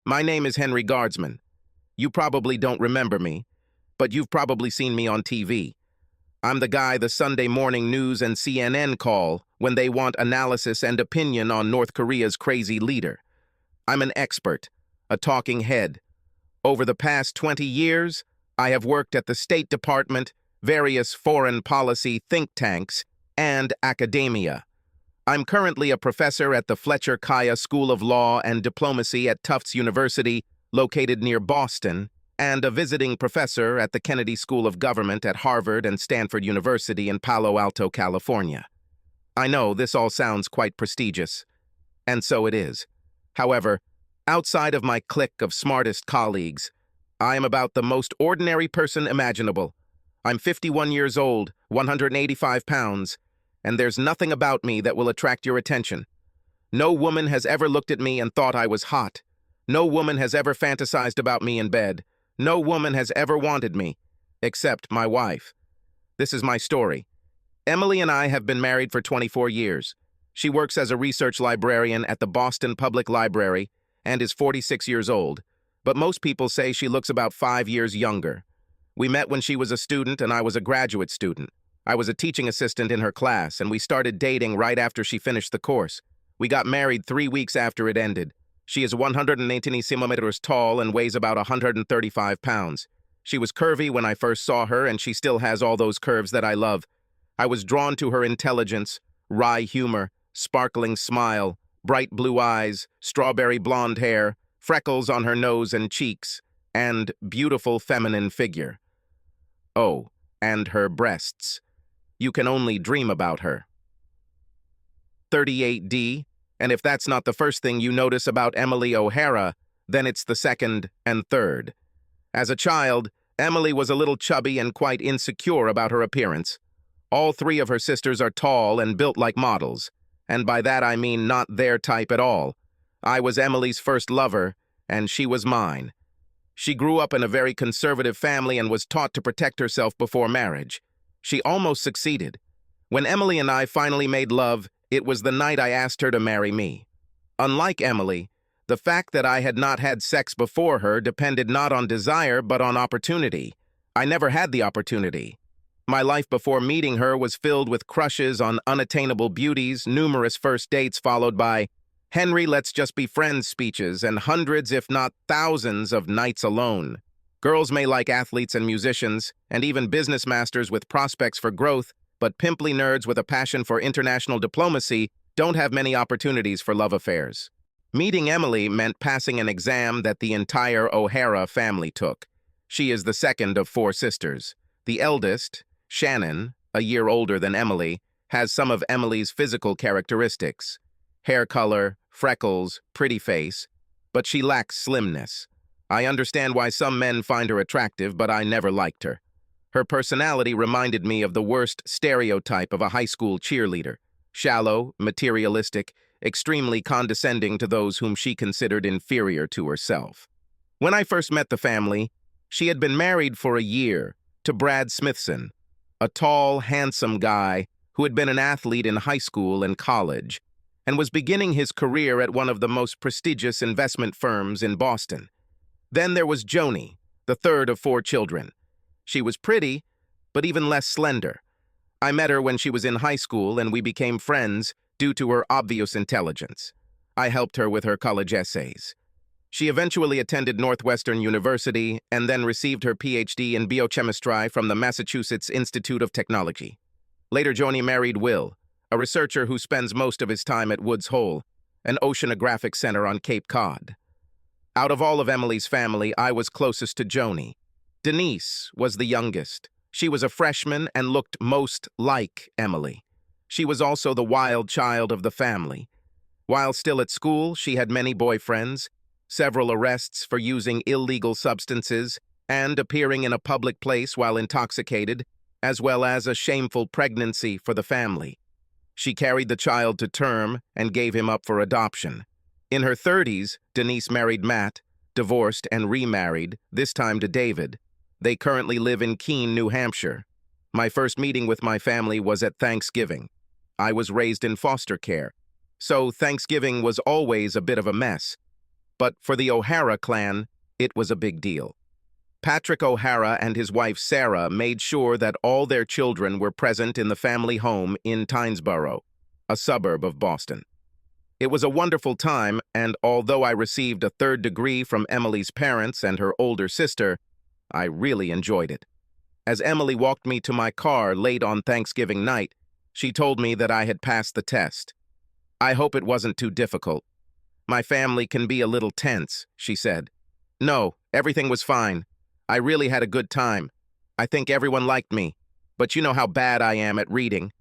My name is Henry Guardsman. You probably don't remember me, but you've probably seen me on TV. I'm the guy the Sunday morning news and CNN call when they want analysis and opinion on North Korea's crazy leader. I'm an expert, a talking head. Over the past 20 years, I have worked at the State Department, various foreign policy think tanks, and academia. I'm currently a professor at the Fletcher Kaya School of Law and Diplomacy at Tufts University, located near Boston, and a visiting professor at the Kennedy School of Government at Harvard and Stanford University in Palo Alto, California. I know this all sounds quite prestigious, and so it is. However, outside of my clique of smartest colleagues, I am about the most ordinary person imaginable. I'm 51 years old, 185 pounds, and there's nothing about me that will attract your attention. No woman has ever looked at me and thought I was hot. No woman has ever fantasized about me in bed. No woman has ever wanted me, except my wife. This is my story. Emily and I have been married for 24 years. She works as a research librarian at the Boston Public Library and is 46 years old, but most people say she looks about 5 years younger. We met when she was a student and I was a graduate student. I was a teaching assistant in her class, and we started dating right after she finished the course. We got married 3 weeks after it ended. She is 118 centimeters tall and weighs about 135 pounds. She was curvy when I first saw her, and she still has all those curves that I love. I was drawn to her intelligence, wry humor, sparkling smile, bright blue eyes, strawberry blonde hair, freckles on her nose and cheeks, and beautiful feminine figure. Oh, and her breasts. You can only dream about her. 38D, and if that's not the first thing you notice about Emily O'Hara, then it's the second and third. As a child, Emily was a little chubby and quite insecure about her appearance. All three of her sisters are tall and built like models, and by that I mean not their type at all. I was Emily's first lover, and she was mine. She grew up in a very conservative family and was taught to protect herself before marriage. She almost succeeded. When Emily and I finally made love, it was the night I asked her to marry me. Unlike Emily, the fact that I had not had sex before her depended not on desire but on opportunity. I never had the opportunity. My life before meeting her was filled with crushes on unattainable beauties, numerous first dates followed by "Henry, let's just be friends" speeches, and hundreds, if not thousands, of nights alone. Girls may like athletes and musicians, and even business masters with prospects for growth, but pimply nerds with a passion for international diplomacy don't have many opportunities for love affairs. Meeting Emily meant passing an exam that the entire O'Hara family took. She is the second of 4 sisters. The eldest, Shannon, a year older than Emily, has some of Emily's physical characteristics. Hair color, freckles, pretty face, but she lacks slimness. I understand why some men find her attractive, but I never liked her. Her personality reminded me of the worst stereotype of a high school cheerleader: shallow, materialistic, extremely condescending to those whom she considered inferior to herself. When I first met the family, she had been married for a year to Brad Smithson, a tall, handsome guy who had been an athlete in high school and college, and was beginning his career at one of the most prestigious investment firms in Boston. Then there was Joni, the third of 4 children. She was pretty, but even less slender. I met her when she was in high school, and we became friends due to her obvious intelligence. I helped her with her college essays. She eventually attended Northwestern University and then received her PhD in biochemistry from the Massachusetts Institute of Technology. Later, Joni married Will, a researcher who spends most of his time at Woods Hole, an oceanographic center on Cape Cod. Out of all of Emily's family, I was closest to Joni. Denise was the youngest. She was a freshman and looked most like Emily. She was also the wild child of the family. While still at school, she had many boyfriends, several arrests for using illegal substances, and appearing in a public place while intoxicated, as well as a shameful pregnancy for the family. She carried the child to term and gave him up for adoption. In her 30s, Denise married Matt, divorced and remarried, this time to David. They currently live in Keene, New Hampshire. My first meeting with my family was at Thanksgiving. I was raised in foster care, so Thanksgiving was always a bit of a mess. but for the O'Hara clan, it was a big deal. Patrick O'Hara and his wife Sarah made sure that all their children were present in the family home in Tynesboro, a suburb of Boston. It was a wonderful time, and although I received a third degree from Emily's parents and her older sister, I really enjoyed it. As Emily walked me to my car late on Thanksgiving night, she told me that I had passed the test. "I hope it wasn't too difficult. My family can be a little tense," she said. "No, everything was fine. I really had a good time. I think everyone liked me, but you know how bad I am at reading."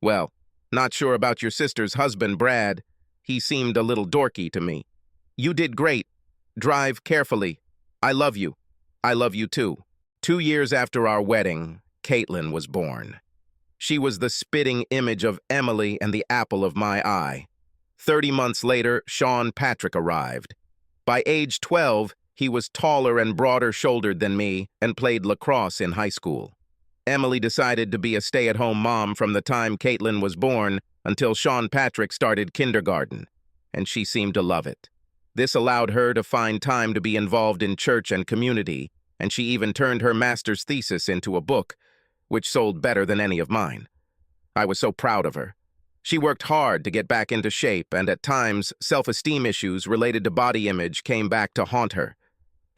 "Well, not sure about your sister's husband, Brad. He seemed a little dorky to me." "You did great. Drive carefully. I love you. I love you too." 2 years after our wedding, Caitlin was born. She was the spitting image of Emily and the apple of my eye. 30 months later, Sean Patrick arrived. By age 12, he was taller and broader-shouldered than me and played lacrosse in high school. Emily decided to be a stay-at-home mom from the time Caitlin was born until Sean Patrick started kindergarten, and she seemed to love it. This allowed her to find time to be involved in church and community, and she even turned her master's thesis into a book, which sold better than any of mine. I was so proud of her. She worked hard to get back into shape, and at times, self-esteem issues related to body image came back to haunt her.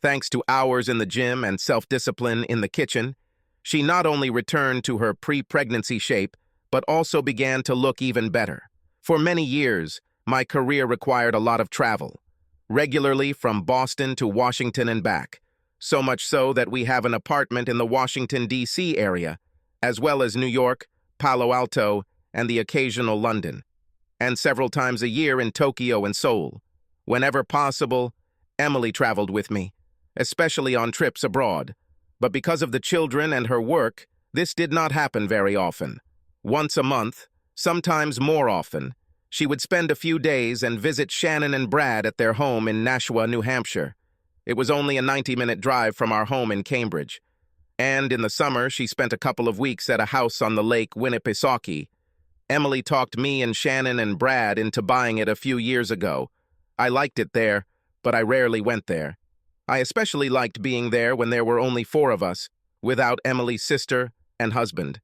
Thanks to hours in the gym and self-discipline in the kitchen, she not only returned to her pre-pregnancy shape, but also began to look even better. For many years, my career required a lot of travel, regularly from Boston to Washington and back, so much so that we have an apartment in the Washington, D.C. area, as well as New York, Palo Alto, and the occasional London, and several times a year in Tokyo and Seoul. Whenever possible, Emily traveled with me, especially on trips abroad. But because of the children and her work, this did not happen very often. Once a month, sometimes more often, she would spend a few days and visit Shannon and Brad at their home in Nashua, New Hampshire. It was only a 90-minute drive from our home in Cambridge. And in the summer, she spent a couple of weeks at a house on the lake Winnipesaukee. Emily talked me and Shannon and Brad into buying it a few years ago. I liked it there, but I rarely went there. I especially liked being there when there were only 4 of us, without Emily's sister and husband.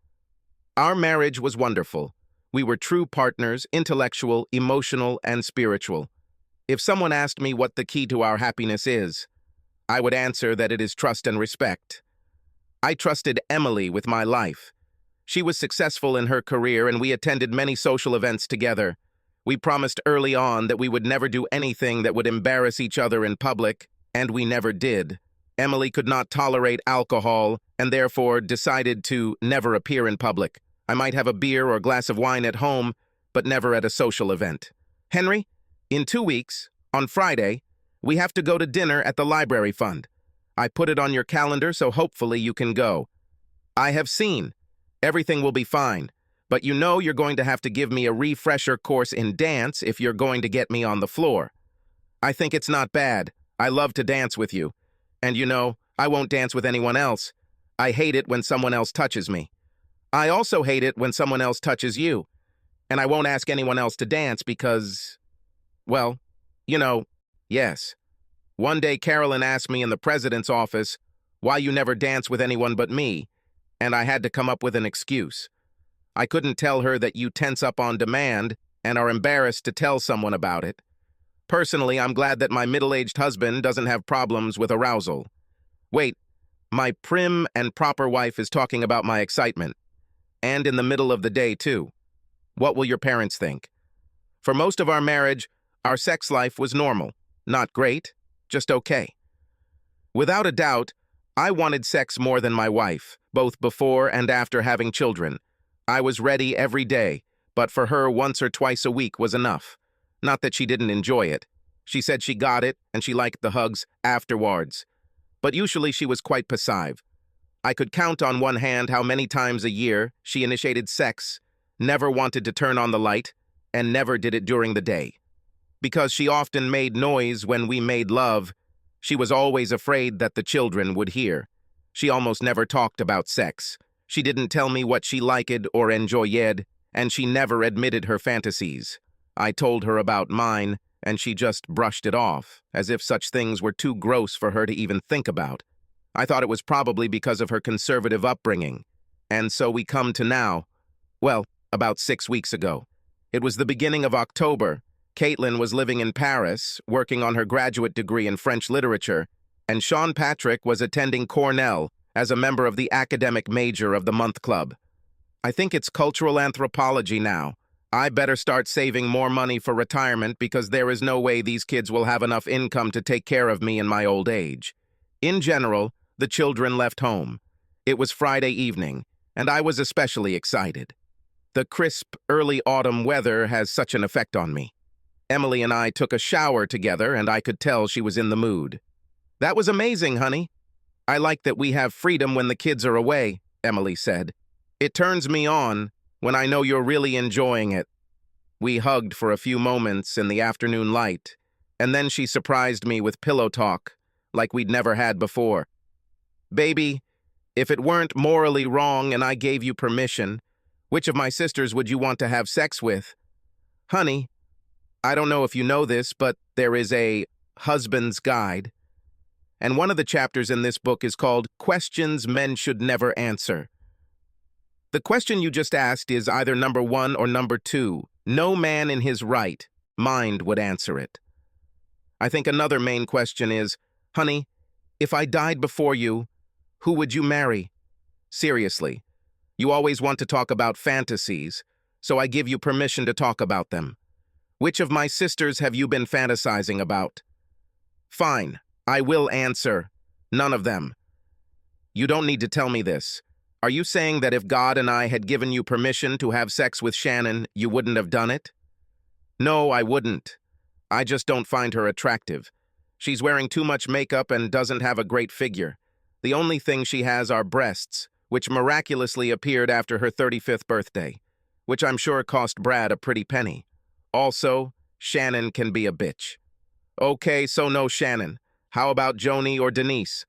Our marriage was wonderful. We were true partners, intellectual, emotional, and spiritual. If someone asked me what the key to our happiness is, I would answer that it is trust and respect. I trusted Emily with my life. She was successful in her career, and we attended many social events together. We promised early on that we would never do anything that would embarrass each other in public, and we never did. Emily could not tolerate alcohol and therefore decided to never appear in public. I might have a beer or glass of wine at home, but never at a social event. "Henry, in 2 weeks, on Friday, we have to go to dinner at the Library Fund. I put it on your calendar, so hopefully you can go." "I have seen. Everything will be fine, but you know you're going to have to give me a refresher course in dance if you're going to get me on the floor." "I think it's not bad. I love to dance with you. And you know, I won't dance with anyone else. I hate it when someone else touches me. I also hate it when someone else touches you. And I won't ask anyone else to dance because, well, you know, yes. One day Carolyn asked me in the president's office why you never dance with anyone but me, and I had to come up with an excuse. I couldn't tell her that you tense up on demand and are embarrassed to tell someone about it. Personally, I'm glad that my middle-aged husband doesn't have problems with arousal. Wait, my prim and proper wife is talking about my excitement. And in the middle of the day, too. What will your parents think? For most of our marriage, our sex life was normal. Not great, just okay. Without a doubt, I wanted sex more than my wife, both before and after having children. I was ready every day, but for her once or twice a week was enough. Not that she didn't enjoy it. She said she got it, and she liked the hugs afterwards. But usually she was quite passive. I could count on one hand how many times a year she initiated sex, never wanted to turn on the light, and never did it during the day. Because she often made noise when we made love, she was always afraid that the children would hear. She almost never talked about sex. She didn't tell me what she liked or enjoyed, and she never admitted her fantasies. I told her about mine, and she just brushed it off, as if such things were too gross for her to even think about. I thought it was probably because of her conservative upbringing. And so we come to now. Well, about 6 weeks ago. It was the beginning of October. Caitlin was living in Paris, working on her graduate degree in French literature, and Sean Patrick was attending Cornell as a member of the academic major of the Month Club. I think it's cultural anthropology now. I better start saving more money for retirement because there is no way these kids will have enough income to take care of me in my old age. In general, the children left home. It was Friday evening, and I was especially excited. The crisp, early autumn weather has such an effect on me. Emily and I took a shower together, and I could tell she was in the mood. "That was amazing, honey. I like that we have freedom when the kids are away," Emily said. "It turns me on when I know you're really enjoying it." We hugged for a few moments in the afternoon light, and then she surprised me with pillow talk, like we'd never had before. "Baby, if it weren't morally wrong and I gave you permission, which of my sisters would you want to have sex with?" "Honey, I don't know if you know this, but there is a husband's guide. And one of the chapters in this book is called Questions Men Should Never Answer. The question you just asked is either number 1 or number 2. No man in his right mind would answer it. I think another main question is, honey, if I died before you, who would you marry? Seriously. You always want to talk about fantasies, so I give you permission to talk about them. Which of my sisters have you been fantasizing about? Fine, I will answer. None of them. You don't need to tell me this. Are you saying that if God and I had given you permission to have sex with Shannon, you wouldn't have done it? No, I wouldn't. I just don't find her attractive. She's wearing too much makeup and doesn't have a great figure. The only thing she has are breasts, which miraculously appeared after her 35th birthday, which I'm sure cost Brad a pretty penny. Also, Shannon can be a bitch. Okay, so no Shannon. How about Joni or Denise?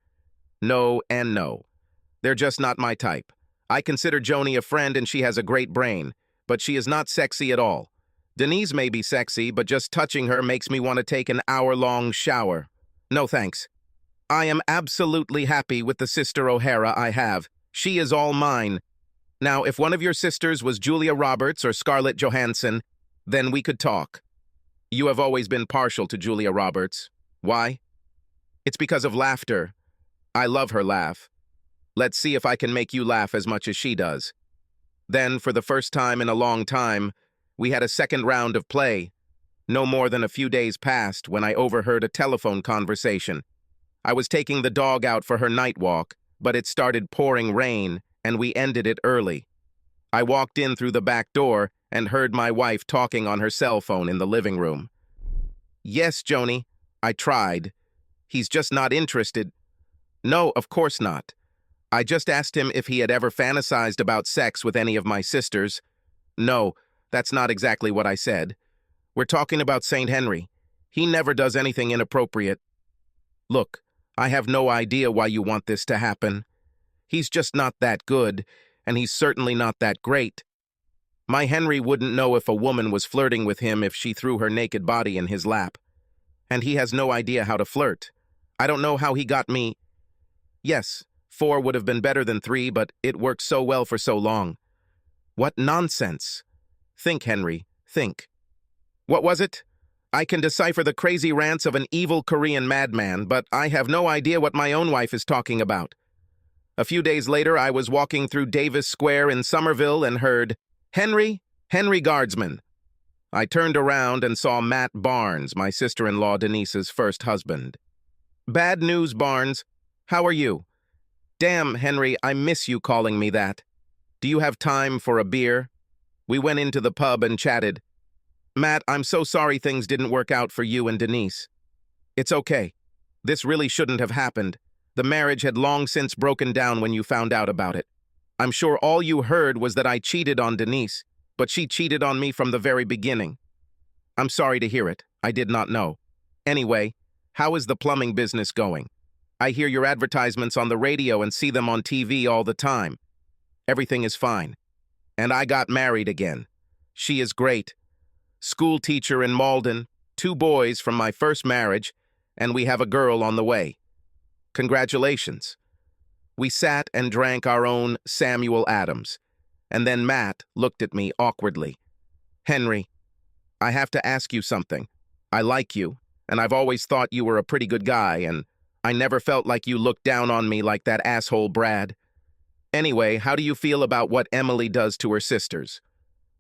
No and no. They're just not my type. I consider Joni a friend and she has a great brain, but she is not sexy at all. Denise may be sexy, but just touching her makes me want to take an hour-long shower. No thanks. I am absolutely happy with the sister O'Hara I have. She is all mine. Now, if one of your sisters was Julia Roberts or Scarlett Johansson, then we could talk. You have always been partial to Julia Roberts. Why? It's because of laughter. I love her laugh. Let's see if I can make you laugh as much as she does. Then, for the first time in a long time, we had a second round of play. No more than a few days passed when I overheard a telephone conversation. I was taking the dog out for her night walk, but it started pouring rain, and we ended it early. I walked in through the back door and heard my wife talking on her cell phone in the living room. Yes, Joni, I tried. He's just not interested. No, of course not. I just asked him if he had ever fantasized about sex with any of my sisters. No, that's not exactly what I said. We're talking about St. Henry. He never does anything inappropriate. Look, I have no idea why you want this to happen. He's just not that good, and he's certainly not that great. My Henry wouldn't know if a woman was flirting with him if she threw her naked body in his lap. And he has no idea how to flirt. I don't know how he got me. Yes, 4 would have been better than 3, but it worked so well for so long. What nonsense. Think, Henry, think. What was it? I can decipher the crazy rants of an evil Korean madman, but I have no idea what my own wife is talking about. A few days later, I was walking through Davis Square in Somerville and heard, Henry Guardsman. I turned around and saw Matt Barnes, my sister-in-law Denise's first husband. Bad news, Barnes. How are you? Damn, Henry, I miss you calling me that. Do you have time for a beer? We went into the pub and chatted. Matt, I'm so sorry things didn't work out for you and Denise. It's okay. This really shouldn't have happened. The marriage had long since broken down when you found out about it. I'm sure all you heard was that I cheated on Denise, but she cheated on me from the very beginning. I'm sorry to hear it. I did not know. Anyway, how is the plumbing business going? I hear your advertisements on the radio and see them on TV all the time. Everything is fine. And I got married again. She is great. School teacher in Malden, 2 boys from my first marriage, and we have a girl on the way. Congratulations. We sat and drank our own Samuel Adams, and then Matt looked at me awkwardly. Henry, I have to ask you something. I like you, and I've always thought you were a pretty good guy, and I never felt like you looked down on me like that asshole Brad. Anyway, how do you feel about what Emily does to her sisters?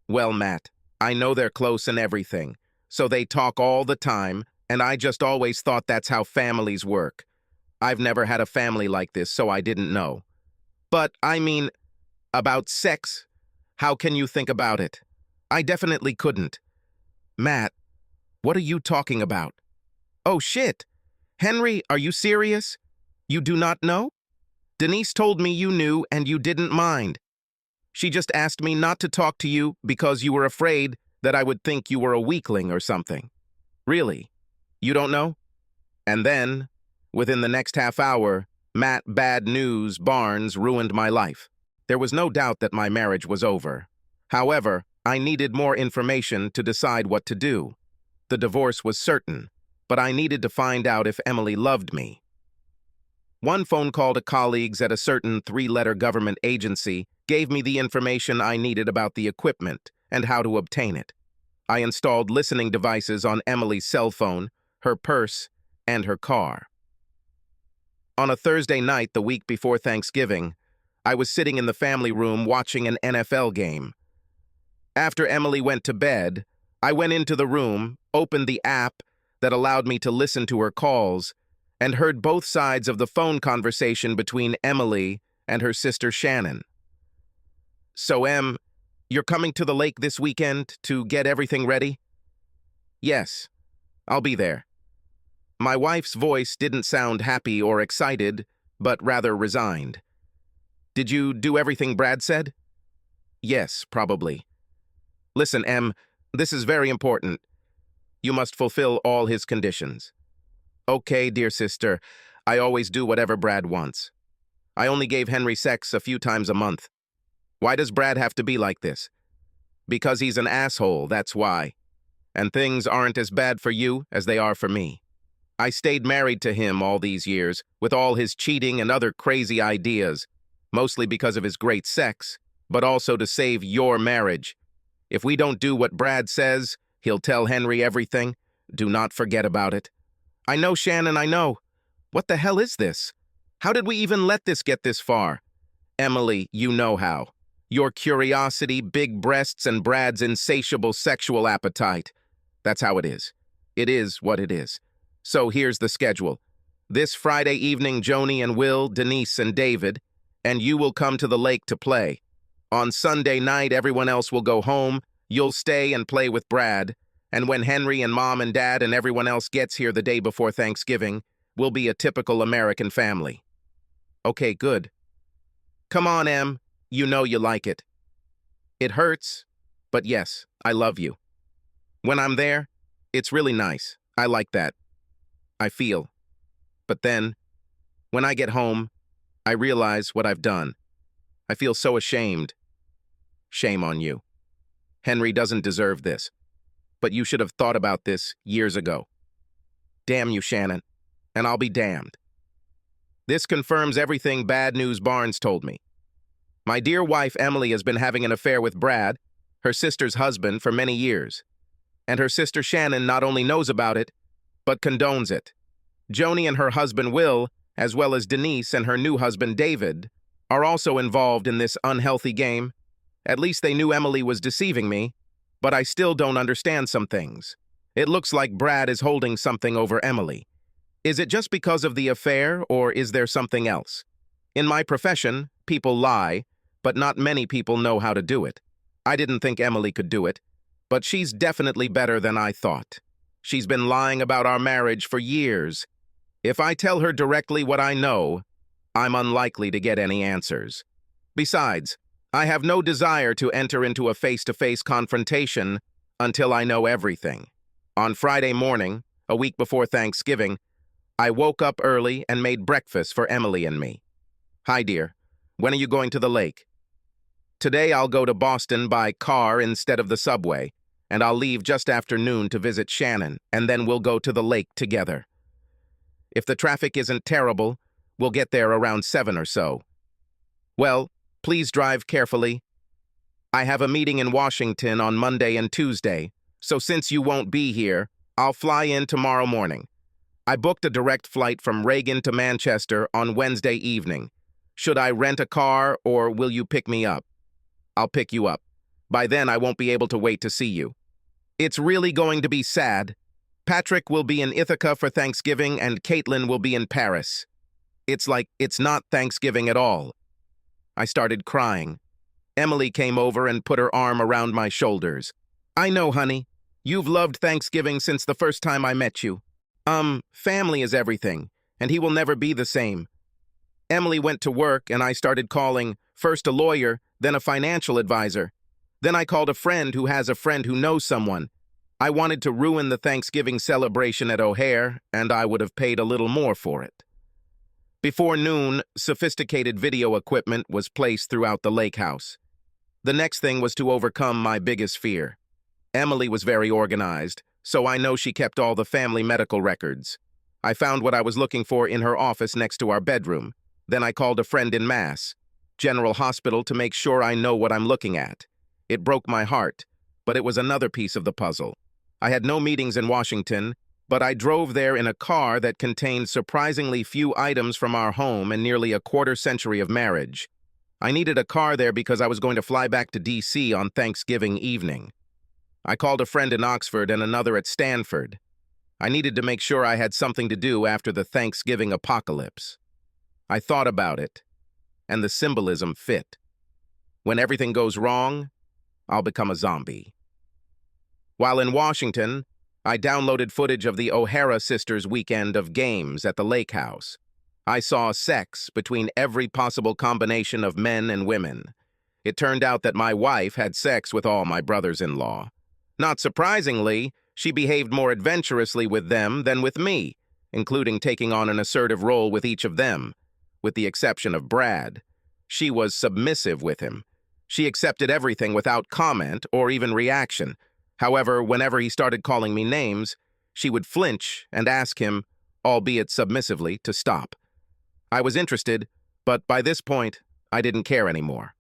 Well, Matt, I know they're close and everything, so they talk all the time, and I just always thought that's how families work. I've never had a family like this, so I didn't know. But, I mean, about sex, how can you think about it? I definitely couldn't. Matt, what are you talking about? Oh, shit. Henry, are you serious? You do not know? Denise told me you knew and you didn't mind. She just asked me not to talk to you because you were afraid that I would think you were a weakling or something. Really? You don't know? And then, within the next half hour, Matt Bad News Barnes ruined my life. There was no doubt that my marriage was over. However, I needed more information to decide what to do. The divorce was certain, but I needed to find out if Emily loved me. One phone call to colleagues at a certain 3-letter government agency gave me the information I needed about the equipment and how to obtain it. I installed listening devices on Emily's cell phone, her purse, and her car. On a Thursday night the week before Thanksgiving, I was sitting in the family room watching an NFL game. After Emily went to bed, I went into the room, opened the app that allowed me to listen to her calls, and heard both sides of the phone conversation between Emily and her sister Shannon. So, Em, you're coming to the lake this weekend to get everything ready? Yes, I'll be there. My wife's voice didn't sound happy or excited, but rather resigned. Did you do everything Brad said? Yes, probably. Listen, Em, this is very important. You must fulfill all his conditions. Okay, dear sister, I always do whatever Brad wants. I only gave Henry sex a few times a month. Why does Brad have to be like this? Because he's an asshole, that's why. And things aren't as bad for you as they are for me. I stayed married to him all these years, with all his cheating and other crazy ideas, mostly because of his great sex, but also to save your marriage. If we don't do what Brad says, he'll tell Henry everything. Do not forget about it. I know, Shannon, I know. What the hell is this? How did we even let this get this far? Emily, you know how. Your curiosity, big breasts, and Brad's insatiable sexual appetite. That's how it is. It is what it is. So here's the schedule. This Friday evening, Joni and Will, Denise and David, and you will come to the lake to play. On Sunday night, everyone else will go home. You'll stay and play with Brad. And when Henry and Mom and Dad and everyone else gets here the day before Thanksgiving, we'll be a typical American family. Okay, good. Come on, Em. You know you like it. It hurts, but yes, I love you. When I'm there, it's really nice. I like that. I feel. But then, when I get home, I realize what I've done. I feel so ashamed. Shame on you. Henry doesn't deserve this. But you should have thought about this years ago. Damn you, Shannon. And I'll be damned. This confirms everything Bad News Barnes told me. My dear wife Emily has been having an affair with Brad, her sister's husband, for many years. And her sister Shannon not only knows about it, but condones it. Joni and her husband Will, as well as Denise and her new husband David, are also involved in this unhealthy game. At least they knew Emily was deceiving me, but I still don't understand some things. It looks like Brad is holding something over Emily. Is it just because of the affair, or is there something else? In my profession, people lie, but not many people know how to do it. I didn't think Emily could do it, but she's definitely better than I thought. She's been lying about our marriage for years. If I tell her directly what I know, I'm unlikely to get any answers. Besides, I have no desire to enter into a face-to-face confrontation until I know everything. On Friday morning, a week before Thanksgiving, I woke up early and made breakfast for Emily and me. Hi, dear. When are you going to the lake? Today I'll go to Boston by car instead of the subway, and I'll leave just after noon to visit Shannon, and then we'll go to the lake together. If the traffic isn't terrible, we'll get there around 7 or so. Well, please drive carefully. I have a meeting in Washington on Monday and Tuesday, so since you won't be here, I'll fly in tomorrow morning. I booked a direct flight from Reagan to Manchester on Wednesday evening. Should I rent a car, or will you pick me up? I'll pick you up. By then, I won't be able to wait to see you. It's really going to be sad. Patrick will be in Ithaca for Thanksgiving, and Caitlin will be in Paris. It's like it's not Thanksgiving at all. I started crying. Emily came over and put her arm around my shoulders. I know, honey. You've loved Thanksgiving since the first time I met you. Family is everything, and he will never be the same. Emily went to work, and I started calling, first a lawyer, then a financial advisor. Then I called a friend who has a friend who knows someone. I wanted to ruin the Thanksgiving celebration at O'Hare, and I would have paid a little more for it. Before noon, sophisticated video equipment was placed throughout the lake house. The next thing was to overcome my biggest fear. Emily was very organized, so I know she kept all the family medical records. I found what I was looking for in her office next to our bedroom. Then I called a friend in Mass, General Hospital, to make sure I know what I'm looking at. It broke my heart, but it was another piece of the puzzle. I had no meetings in Washington, but I drove there in a car that contained surprisingly few items from our home and nearly a quarter-century of marriage. I needed a car there because I was going to fly back to D.C. on Thanksgiving evening. I called a friend in Oxford and another at Stanford. I needed to make sure I had something to do after the Thanksgiving apocalypse. I thought about it, and the symbolism fit. When everything goes wrong, I'll become a zombie. While in Washington, I downloaded footage of the O'Hara sisters' weekend of games at the lake house. I saw sex between every possible combination of men and women. It turned out that my wife had sex with all my brothers-in-law. Not surprisingly, she behaved more adventurously with them than with me, including taking on an assertive role with each of them. With the exception of Brad. She was submissive with him. She accepted everything without comment or even reaction. However, whenever he started calling me names, she would flinch and ask him, albeit submissively, to stop. I was interested, but by this point, I didn't care anymore.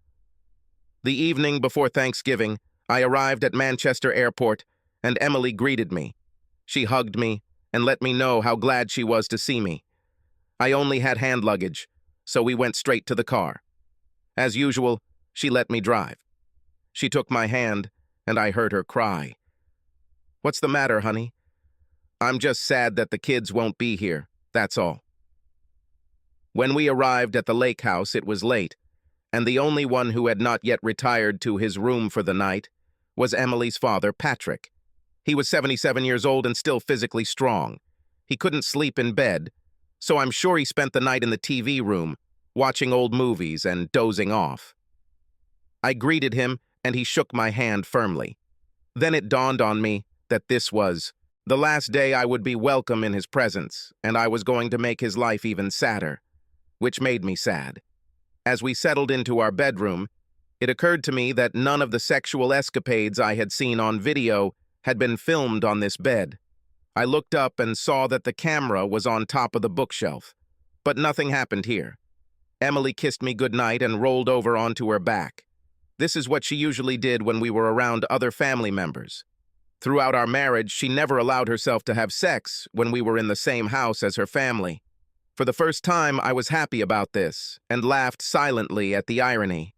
The evening before Thanksgiving, I arrived at Manchester Airport, and Emily greeted me. She hugged me and let me know how glad she was to see me. I only had hand luggage, so we went straight to the car. As usual, she let me drive. She took my hand, and I heard her cry. "What's the matter, honey?" "I'm just sad that the kids won't be here, that's all." When we arrived at the lake house, it was late, and the only one who had not yet retired to his room for the night was Emily's father, Patrick. He was 77 years old and still physically strong. He couldn't sleep in bed, so I'm sure he spent the night in the TV room, watching old movies and dozing off. I greeted him, and he shook my hand firmly. Then it dawned on me that this was the last day I would be welcome in his presence, and I was going to make his life even sadder, which made me sad. As we settled into our bedroom, it occurred to me that none of the sexual escapades I had seen on video had been filmed on this bed. I looked up and saw that the camera was on top of the bookshelf, but nothing happened here. Emily kissed me goodnight and rolled over onto her back. This is what she usually did when we were around other family members. Throughout our marriage, she never allowed herself to have sex when we were in the same house as her family. For the first time, I was happy about this and laughed silently at the irony.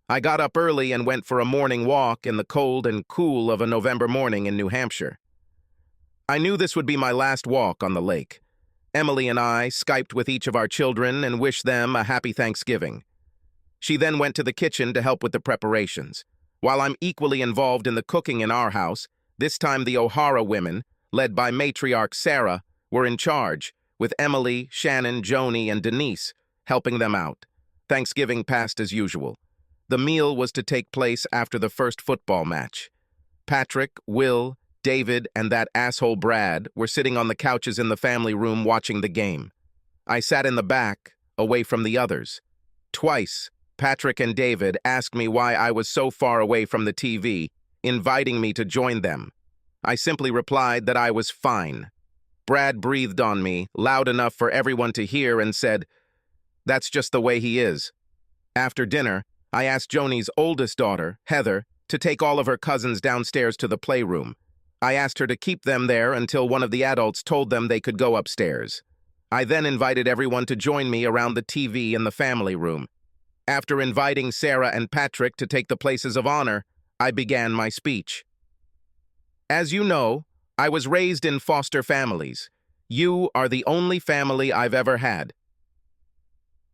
I got up early and went for a morning walk in the cold and cool of a November morning in New Hampshire. I knew this would be my last walk on the lake. Emily and I Skyped with each of our children and wished them a happy Thanksgiving. She then went to the kitchen to help with the preparations. While I'm equally involved in the cooking in our house, this time the O'Hara women, led by matriarch Sarah, were in charge, with Emily, Shannon, Joni, and Denise helping them out. Thanksgiving passed as usual. The meal was to take place after the first football match. Patrick, Will, David, and that asshole Brad were sitting on the couches in the family room watching the game. I sat in the back, away from the others. Twice, Patrick and David asked me why I was so far away from the TV, inviting me to join them. I simply replied that I was fine. Brad breathed on me, loud enough for everyone to hear, and said, "That's just the way he is." After dinner, I asked Joni's oldest daughter, Heather, to take all of her cousins downstairs to the playroom. I asked her to keep them there until one of the adults told them they could go upstairs. I then invited everyone to join me around the TV in the family room. After inviting Sarah and Patrick to take the places of honor, I began my speech. As you know, I was raised in foster families. You are the only family I've ever had.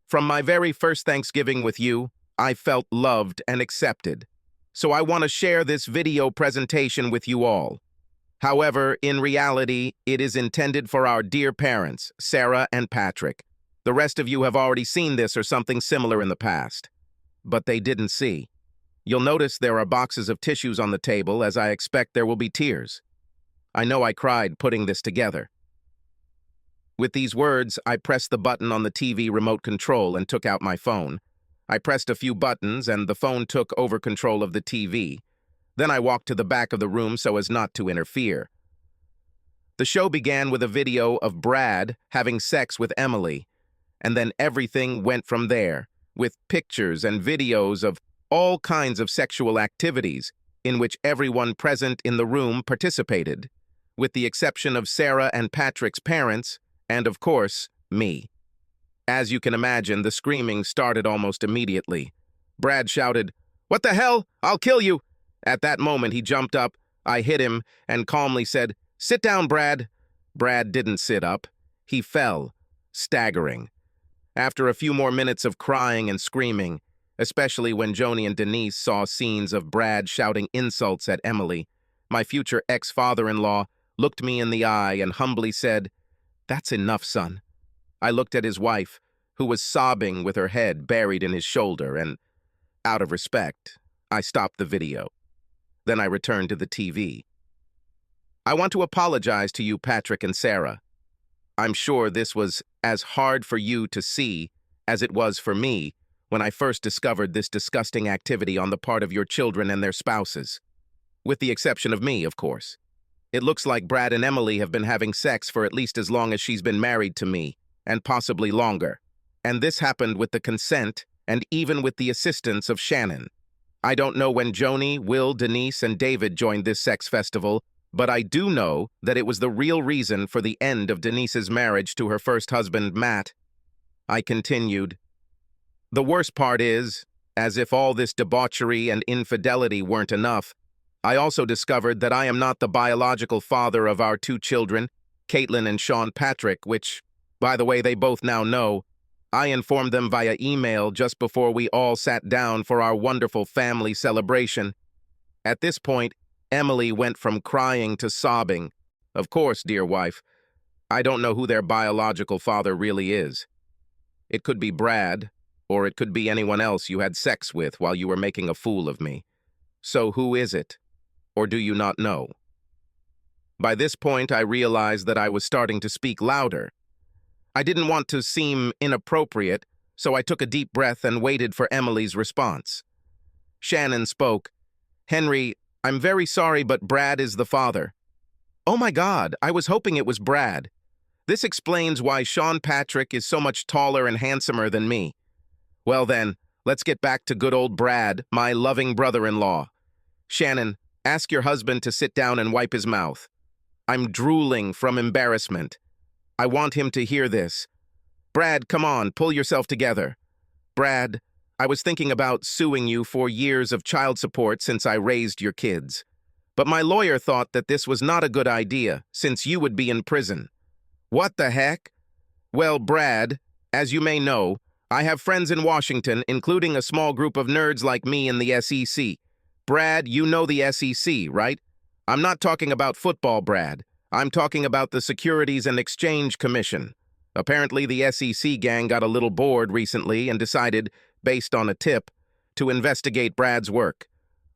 From my very first Thanksgiving with you, I felt loved and accepted. So I want to share this video presentation with you all. However, in reality, it is intended for our dear parents, Sarah and Patrick. The rest of you have already seen this or something similar in the past. But they didn't see. You'll notice there are boxes of tissues on the table, as I expect there will be tears. I know I cried putting this together. With these words, I pressed the button on the TV remote control and took out my phone. I pressed a few buttons and the phone took over control of the TV. Then I walked to the back of the room so as not to interfere. The show began with a video of Brad having sex with Emily, and then everything went from there, with pictures and videos of all kinds of sexual activities in which everyone present in the room participated, with the exception of Sarah and Patrick's parents, and of course, me. As you can imagine, the screaming started almost immediately. Brad shouted, "What the hell? I'll kill you!" At that moment, he jumped up, I hit him, and calmly said, "Sit down, Brad." Brad didn't sit up. He fell, staggering. After a few more minutes of crying and screaming, especially when Joni and Denise saw scenes of Brad shouting insults at Emily, my future ex-father-in-law looked me in the eye and humbly said, "That's enough, son." I looked at his wife, who was sobbing with her head buried in his shoulder, and, out of respect, I stopped the video. Then I returned to the TV. I want to apologize to you, Patrick and Sarah. I'm sure this was as hard for you to see as it was for me when I first discovered this disgusting activity on the part of your children and their spouses. With the exception of me, of course. It looks like Brad and Emily have been having sex for at least as long as she's been married to me, and possibly longer. And this happened with the consent and even with the assistance of Shannon. I don't know when Joni, Will, Denise, and David joined this sex festival, but I do know that it was the real reason for the end of Denise's marriage to her first husband, Matt. I continued. The worst part is, as if all this debauchery and infidelity weren't enough, I also discovered that I am not the biological father of our two children, Caitlin and Sean Patrick, which, by the way, they both now know. I informed them via email just before we all sat down for our wonderful family celebration. At this point, Emily went from crying to sobbing. Of course, dear wife, I don't know who their biological father really is. It could be Brad, or it could be anyone else you had sex with while you were making a fool of me. So who is it? Or do you not know? By this point, I realized that I was starting to speak louder. I didn't want to seem inappropriate, so I took a deep breath and waited for Emily's response. Shannon spoke. "Henry, I'm very sorry, but Brad is the father." "Oh my God, I was hoping it was Brad. This explains why Sean Patrick is so much taller and handsomer than me. Well then, let's get back to good old Brad, my loving brother-in-law. Shannon, ask your husband to sit down and wipe his mouth. I'm drooling from embarrassment. I want him to hear this. Brad, come on, pull yourself together. Brad, I was thinking about suing you for years of child support since I raised your kids. But my lawyer thought that this was not a good idea, since you would be in prison. What the heck? Well, Brad, as you may know, I have friends in Washington, including a small group of nerds like me in the SEC. Brad, you know the SEC, right? I'm not talking about football, Brad. I'm talking about the Securities and Exchange Commission. Apparently, the SEC gang got a little bored recently and decided, based on a tip, to investigate Brad's work.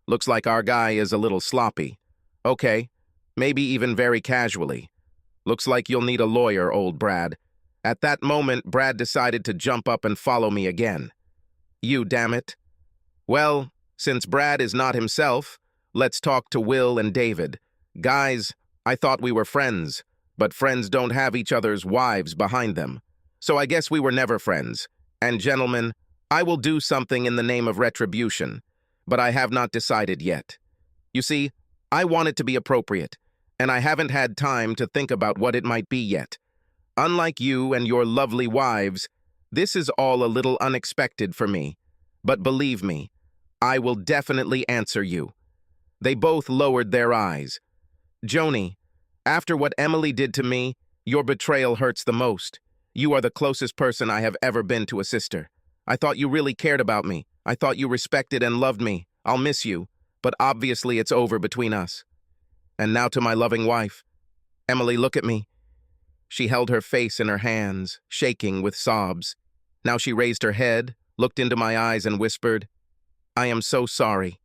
Looks like our guy is a little sloppy. Okay, maybe even very casually. Looks like you'll need a lawyer, old Brad. At that moment, Brad decided to jump up and follow me again. You damn it. Well, since Brad is not himself, Let's talk to Will and David. Guys, I thought we were friends, but friends don't have each other's wives behind them. So I guess we were never friends. And gentlemen, I will do something in the name of retribution, but I have not decided yet. You see, I want it to be appropriate, and I haven't had time to think about what it might be yet. Unlike you and your lovely wives, this is all a little unexpected for me. But believe me, I will definitely answer you. They both lowered their eyes. Joni, after what Emily did to me, your betrayal hurts the most. You are the closest person I have ever been to a sister. I thought you really cared about me. I thought you respected and loved me. I'll miss you, but obviously it's over between us. And now to my loving wife. Emily, look at me. She held her face in her hands, shaking with sobs. Now she raised her head, looked into my eyes and whispered, I am so sorry.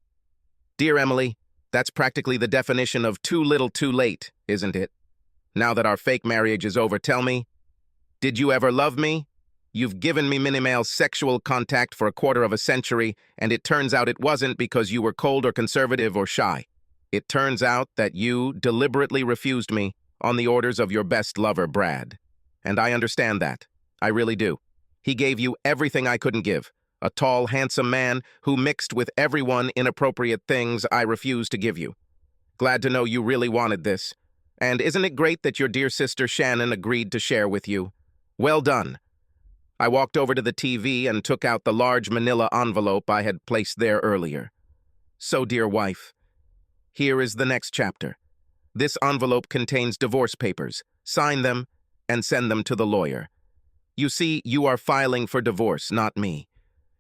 Dear Emily, that's practically the definition of too little too late, isn't it? Now that our fake marriage is over, tell me, did you ever love me? You've given me minimal sexual contact for a quarter of a century, and it turns out it wasn't because you were cold or conservative or shy. It turns out that you deliberately refused me on the orders of your best lover, Brad. And I understand that. I really do. He gave you everything I couldn't give. A tall, handsome man who mixed with everyone inappropriate things I refused to give you. Glad to know you really wanted this. And isn't it great that your dear sister Shannon agreed to share with you? Well done. I walked over to the TV and took out the large manila envelope I had placed there earlier. So, dear wife, here is the next chapter. This envelope contains divorce papers. Sign them and send them to the lawyer. You see, you are filing for divorce, not me.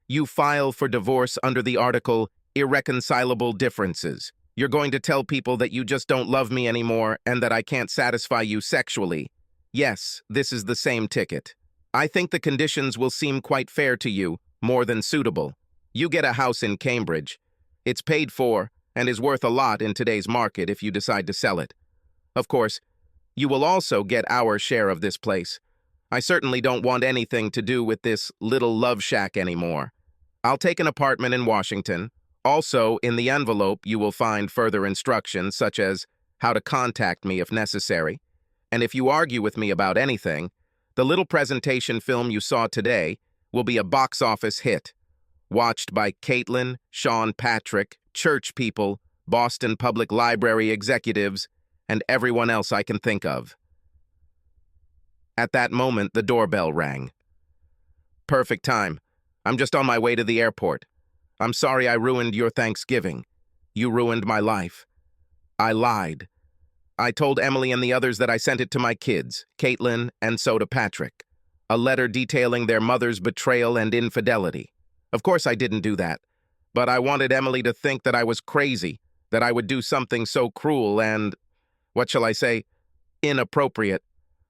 You file for divorce under the article Irreconcilable Differences. You're going to tell people that you just don't love me anymore and that I can't satisfy you sexually. Yes, this is the same ticket. I think the conditions will seem quite fair to you, more than suitable. You get a house in Cambridge. It's paid for and is worth a lot in today's market if you decide to sell it. Of course, you will also get our share of this place. I certainly don't want anything to do with this little love shack anymore. I'll take an apartment in Washington. Also, in the envelope, you will find further instructions such as how to contact me if necessary. And if you argue with me about anything, the little presentation film you saw today will be a box office hit, watched by Caitlin, Sean Patrick, church people, Boston Public Library executives, and everyone else I can think of. At that moment, the doorbell rang. Perfect time. I'm just on my way to the airport. I'm sorry I ruined your Thanksgiving. You ruined my life. I lied. I told Emily and the others that I sent it to my kids, Caitlin and so to Patrick. A letter detailing their mother's betrayal and infidelity. Of course I didn't do that, but I wanted Emily to think that I was crazy, that I would do something so cruel and, what shall I say, inappropriate.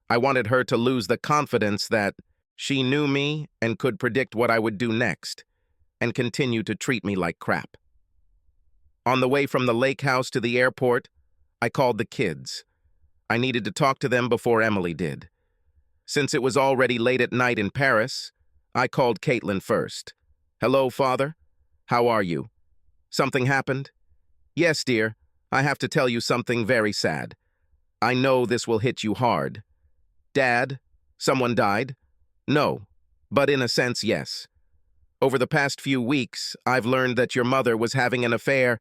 I wanted her to lose the confidence that she knew me and could predict what I would do next, and continue to treat me like crap. On the way from the lake house to the airport, I called the kids. I needed to talk to them before Emily did. Since it was already late at night in Paris, I called Caitlin first. Hello, Father. How are you? Something happened? Yes, dear. I have to tell you something very sad. I know this will hit you hard. Dad, someone died? No, but in a sense, yes. Over the past few weeks, I've learned that your mother was having an affair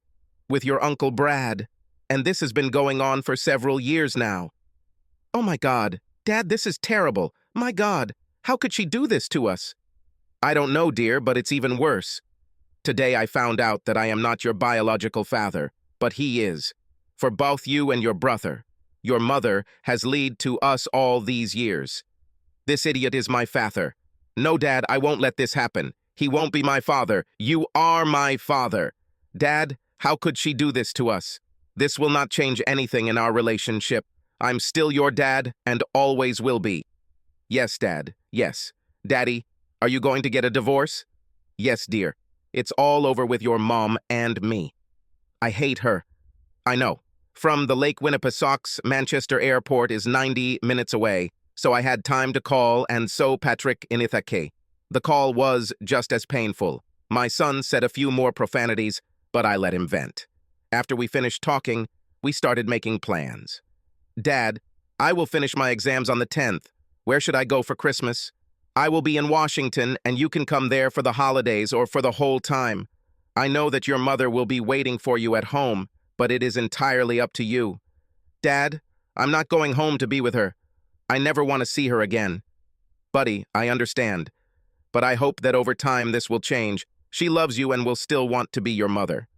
with your Uncle Brad, and this has been going on for several years now. Oh my God, Dad, this is terrible. My God, how could she do this to us? I don't know, dear, but it's even worse. Today I found out that I am not your biological father, but he is. For both you and your brother, your mother has led to us all these years. This idiot is my father. No, Dad, I won't let this happen. He won't be my father. You are my father. Dad, how could she do this to us? This will not change anything in our relationship. I'm still your dad and always will be. Yes, Dad. Yes. Daddy, are you going to get a divorce? Yes, dear. It's all over with your mom and me. I hate her. I know. From the Lake Winnipesauk's Manchester Airport is 90 minutes away, so I had time to call and so Patrick in Ithaca. The call was just as painful. My son said a few more profanities, but I let him vent. After we finished talking, we started making plans. Dad, I will finish my exams on the 10th. Where should I go for Christmas? I will be in Washington, and you can come there for the holidays or for the whole time. I know that your mother will be waiting for you at home, but it is entirely up to you. Dad, I'm not going home to be with her. I never want to see her again. Buddy, I understand. But I hope that over time this will change. She loves you and will still want to be your mother.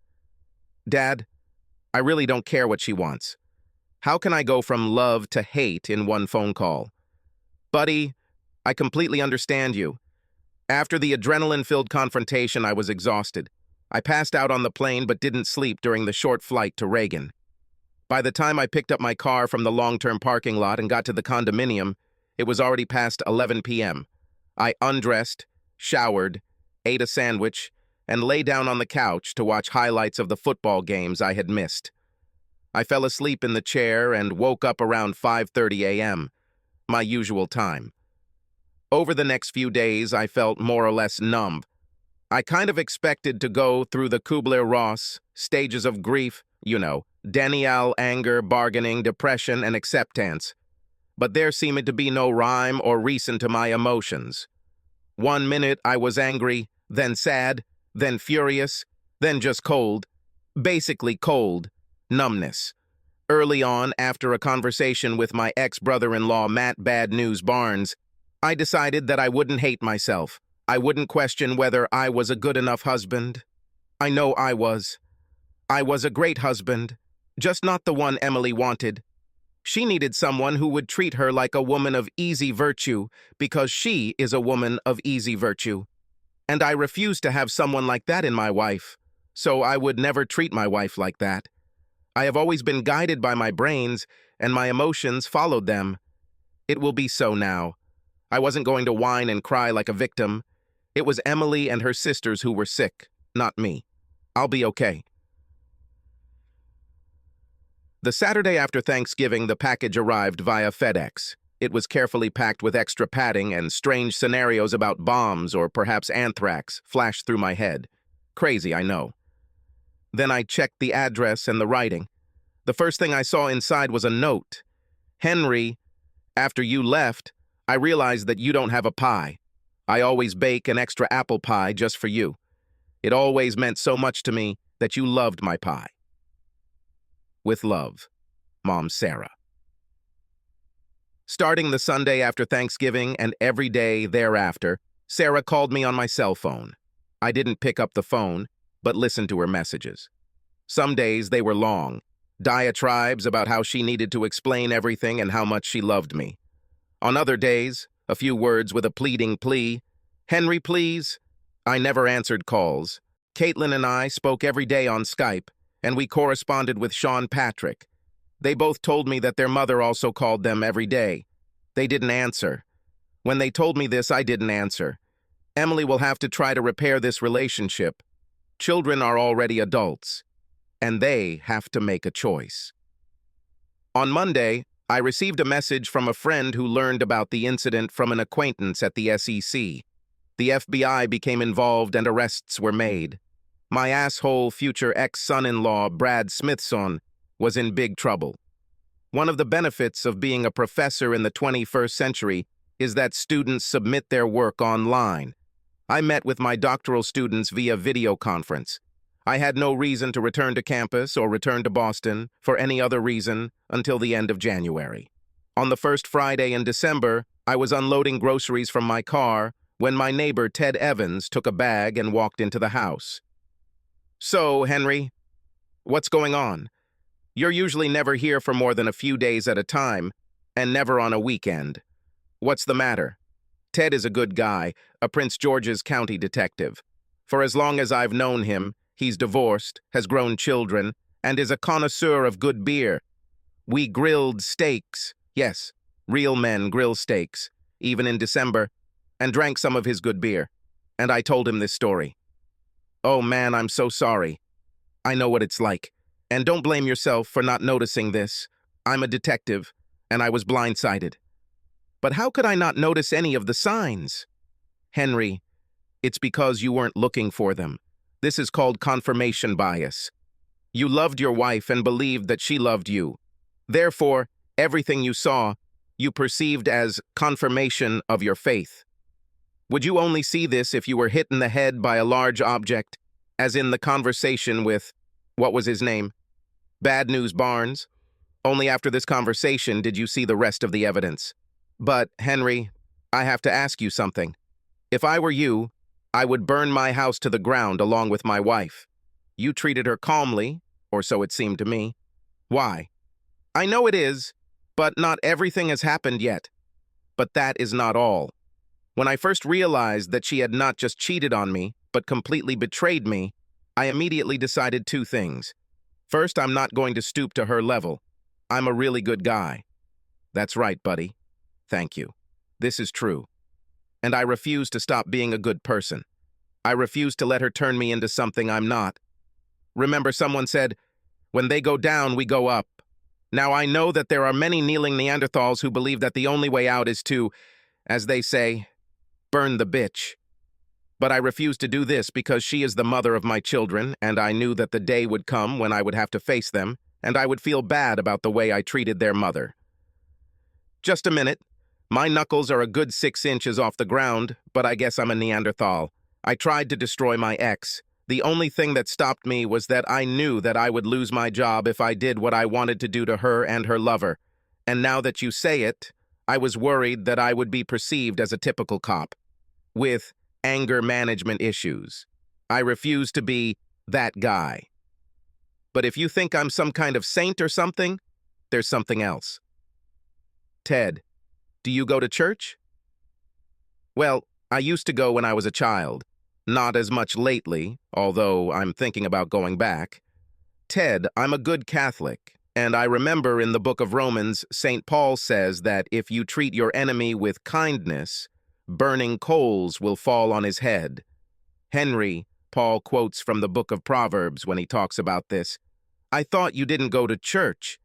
Dad, I really don't care what she wants. How can I go from love to hate in one phone call? Buddy, I completely understand you. After the adrenaline-filled confrontation, I was exhausted. I passed out on the plane but didn't sleep during the short flight to Reagan. By the time I picked up my car from the long-term parking lot and got to the condominium, it was already past 11 p.m. I undressed, showered, ate a sandwich, and lay down on the couch to watch highlights of the football games I had missed. I fell asleep in the chair and woke up around 5:30 a.m., my usual time. Over the next few days, I felt more or less numb. I kind of expected to go through the Kubler-Ross stages of grief, denial, anger, bargaining, depression, and acceptance. But there seemed to be no rhyme or reason to my emotions. 1 minute I was angry, then sad, then furious, then just cold. Basically cold. Numbness. Early on, after a conversation with my ex-brother-in-law Matt Bad News Barnes, I decided that I wouldn't hate myself. I wouldn't question whether I was a good enough husband. I know I was. I was a great husband, just not the one Emily wanted. She needed someone who would treat her like a woman of easy virtue because she is a woman of easy virtue. And I refused to have someone like that in my wife, so I would never treat my wife like that. I have always been guided by my brains, and my emotions followed them. It will be so now. I wasn't going to whine and cry like a victim. It was Emily and her sisters who were sick, not me. I'll be okay. The Saturday after Thanksgiving, the package arrived via FedEx. It was carefully packed with extra padding, and strange scenarios about bombs or perhaps anthrax flashed through my head. Crazy, I know. Then I checked the address and the writing. The first thing I saw inside was a note. Henry, after you left, I realized that you don't have a pie. I always bake an extra apple pie just for you. It always meant so much to me that you loved my pie. With love, Mom Sarah. Starting the Sunday after Thanksgiving and every day thereafter, Sarah called me on my cell phone. I didn't pick up the phone, but listened to her messages. Some days they were long, diatribes about how she needed to explain everything and how much she loved me. On other days, a few words with a pleading plea. Henry, please. I never answered calls. Caitlin and I spoke every day on Skype, and we corresponded with Sean Patrick. They both told me that their mother also called them every day. They didn't answer. When they told me this, I didn't answer. Emily will have to try to repair this relationship. Children are already adults, and they have to make a choice. On Monday, I received a message from a friend who learned about the incident from an acquaintance at the SEC. The FBI became involved and arrests were made. My asshole future ex-son-in-law, Brad Smithson, was in big trouble. One of the benefits of being a professor in the 21st century is that students submit their work online. I met with my doctoral students via video conference. I had no reason to return to campus or return to Boston for any other reason until the end of January. On the first Friday in December, I was unloading groceries from my car when my neighbor Ted Evans took a bag and walked into the house. So, Henry, what's going on? You're usually never here for more than a few days at a time, and never on a weekend. What's the matter? Ted is a good guy, a Prince George's County detective. For as long as I've known him, he's divorced, has grown children, and is a connoisseur of good beer. We grilled steaks, yes, real men grill steaks, even in December, and drank some of his good beer. And I told him this story. Oh man, I'm so sorry. I know what it's like. And don't blame yourself for not noticing this. I'm a detective, and I was blindsided. But how could I not notice any of the signs? Henry, it's because you weren't looking for them. This is called confirmation bias. You loved your wife and believed that she loved you. Therefore, everything you saw, you perceived as confirmation of your faith. Would you only see this if you were hit in the head by a large object, as in the conversation with, what was his name? Bad News Barnes? Only after this conversation did you see the rest of the evidence. But, Henry, I have to ask you something. If I were you, I would burn my house to the ground along with my wife. You treated her calmly, or so it seemed to me. Why? I know it is, but not everything has happened yet. But that is not all. When I first realized that she had not just cheated on me, but completely betrayed me, I immediately decided two things. First, I'm not going to stoop to her level. I'm a really good guy. That's right, buddy. Thank you. This is true. And I refuse to stop being a good person. I refuse to let her turn me into something I'm not. Remember, someone said, when they go down, we go up. Now, I know that there are many kneeling Neanderthals who believe that the only way out is to, as they say, burn the bitch. But I refuse to do this because she is the mother of my children, and I knew that the day would come when I would have to face them, and I would feel bad about the way I treated their mother. Just a minute. My knuckles are a good 6 inches off the ground, but I guess I'm a Neanderthal. I tried to destroy my ex. The only thing that stopped me was that I knew that I would lose my job if I did what I wanted to do to her and her lover. And now that you say it, I was worried that I would be perceived as a typical cop, with anger management issues. I refuse to be that guy. But if you think I'm some kind of saint or something, there's something else. Ted, do you go to church? Well, I used to go when I was a child. Not as much lately, although I'm thinking about going back. Ted, I'm a good Catholic. And I remember in the book of Romans, St. Paul says that if you treat your enemy with kindness, burning coals will fall on his head. Henry, Paul quotes from the book of Proverbs when he talks about this. I thought you didn't go to church.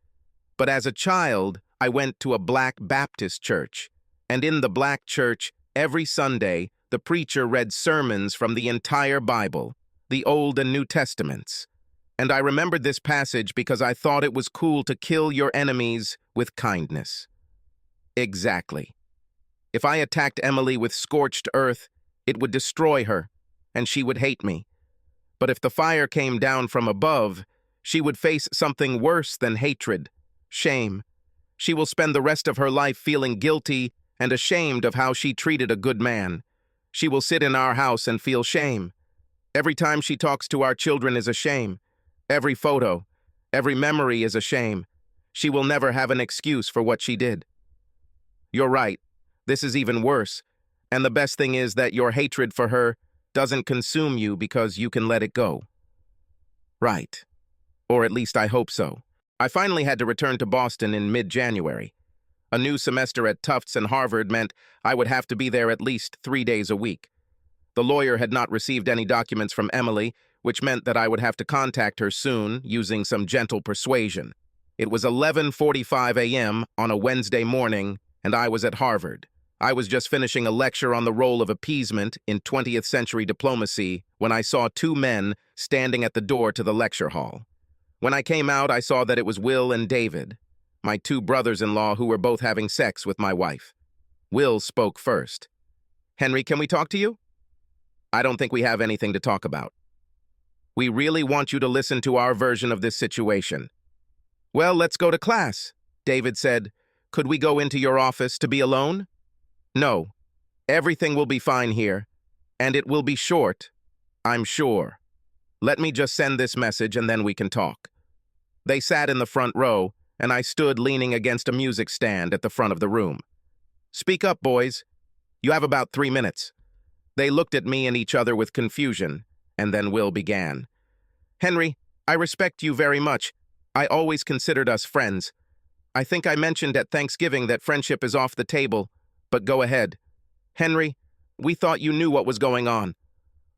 But as a child, I went to a Black Baptist church. And in the Black church, every Sunday, the preacher read sermons from the entire Bible, the Old and New Testaments. And I remembered this passage because I thought it was cool to kill your enemies with kindness. Exactly. If I attacked Emily with scorched earth, it would destroy her, and she would hate me. But if the fire came down from above, she would face something worse than hatred, shame. She will spend the rest of her life feeling guilty and ashamed of how she treated a good man. She will sit in our house and feel shame. Every time she talks to our children is a shame. Every photo, every memory is a shame. She will never have an excuse for what she did. You're right. This is even worse. And the best thing is that your hatred for her doesn't consume you because you can let it go. Right. Or at least I hope so. I finally had to return to Boston in mid-January. A new semester at Tufts and Harvard meant I would have to be there at least 3 days a week. The lawyer had not received any documents from Emily, which meant that I would have to contact her soon, using some gentle persuasion. It was 11:45 a.m. on a Wednesday morning, and I was at Harvard. I was just finishing a lecture on the role of appeasement in 20th century diplomacy when I saw 2 men standing at the door to the lecture hall. When I came out, I saw that it was Will and David, my 2 brothers-in-law who were both having sex with my wife. Will spoke first. Henry, can we talk to you? I don't think we have anything to talk about. We really want you to listen to our version of this situation. Well, let's go to class, David said. Could we go into your office to be alone? No. Everything will be fine here. And it will be short, I'm sure. Let me just send this message and then we can talk. They sat in the front row, and I stood leaning against a music stand at the front of the room. Speak up, boys. You have about 3 minutes. They looked at me and each other with confusion, and then Will began. Henry, I respect you very much. I always considered us friends. I think I mentioned at Thanksgiving that friendship is off the table, but go ahead. Henry, we thought you knew what was going on.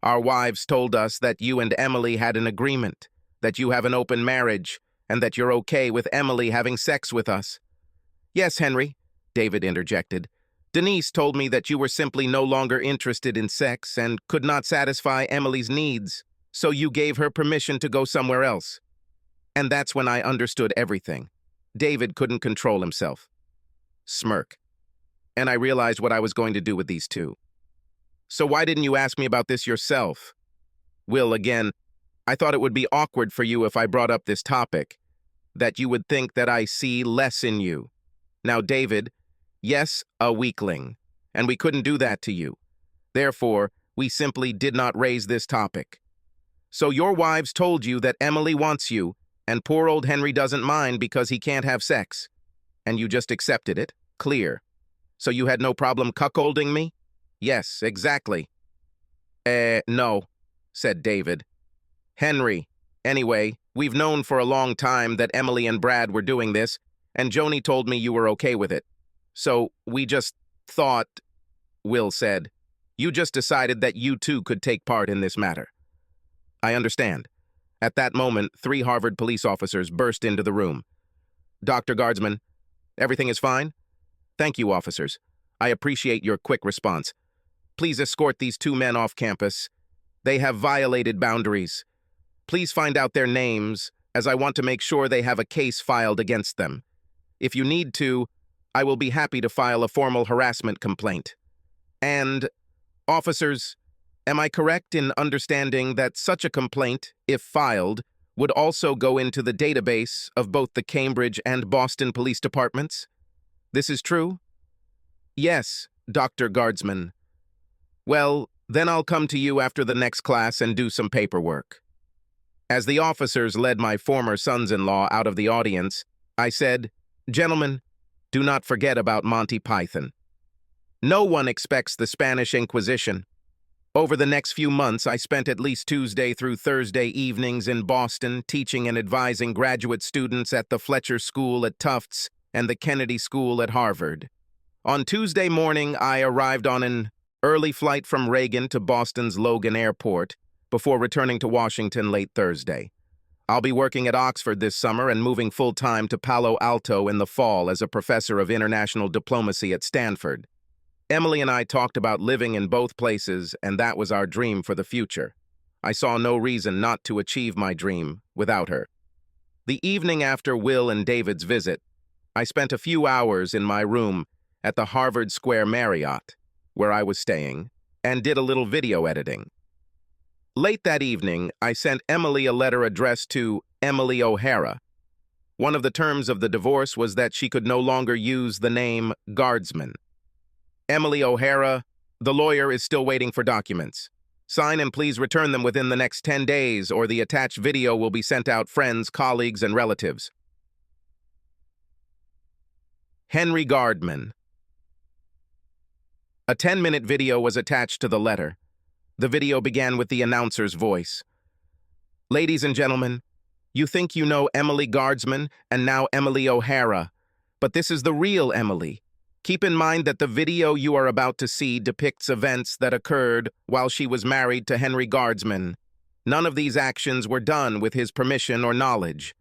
Our wives told us that you and Emily had an agreement, that you have an open marriage, and that you're okay with Emily having sex with us. Yes, Henry, David interjected. Denise told me that you were simply no longer interested in sex and could not satisfy Emily's needs, so you gave her permission to go somewhere else. And that's when I understood everything. David couldn't control himself. Smirk. And I realized what I was going to do with these two. So why didn't you ask me about this yourself? Will, again, I thought it would be awkward for you if I brought up this topic, that you would think that I see less in you. Now, David, yes, a weakling, and we couldn't do that to you. Therefore, we simply did not raise this topic. So your wives told you that Emily wants you, and poor old Henry doesn't mind because he can't have sex. And you just accepted it? Clear. So you had no problem cuckolding me? Yes, exactly. No, said David. Henry, anyway, we've known for a long time that Emily and Brad were doing this, and Joni told me you were okay with it. So we just thought, Will said, you just decided that you too could take part in this matter. I understand. At that moment, 3 Harvard police officers burst into the room. Dr. Guardsman, everything is fine? Thank you, officers. I appreciate your quick response. Please escort these 2 men off campus. They have violated boundaries. Please find out their names, as I want to make sure they have a case filed against them. If you need to, I will be happy to file a formal harassment complaint. And, officers, am I correct in understanding that such a complaint, if filed, would also go into the database of both the Cambridge and Boston police departments? This is true? Yes, Dr. Guardsman. Well, then I'll come to you after the next class and do some paperwork. As the officers led my former sons-in-law out of the audience, I said, Gentlemen, do not forget about Monty Python. No one expects the Spanish Inquisition. Over the next few months, I spent at least Tuesday through Thursday evenings in Boston teaching and advising graduate students at the Fletcher School at Tufts and the Kennedy School at Harvard. On Tuesday morning, I arrived on an early flight from Reagan to Boston's Logan Airport before returning to Washington late Thursday. I'll be working at Oxford this summer and moving full-time to Palo Alto in the fall as a professor of international diplomacy at Stanford. Emily and I talked about living in both places, and that was our dream for the future. I saw no reason not to achieve my dream without her. The evening after Will and David's visit, I spent a few hours in my room at the Harvard Square Marriott, where I was staying, and did a little video editing. Late that evening, I sent Emily a letter addressed to Emily O'Hara. One of the terms of the divorce was that she could no longer use the name Guardsman. Emily O'Hara, the lawyer is still waiting for documents. Sign and please return them within the next 10 days, or the attached video will be sent out friends, colleagues, and relatives. Henry Guardman. A 10-minute video was attached to the letter. The video began with the announcer's voice. Ladies and gentlemen, you think you know Emily Guardsman and now Emily O'Hara, but this is the real Emily. Keep in mind that the video you are about to see depicts events that occurred while she was married to Henry Guardsman. None of these actions were done with his permission or knowledge.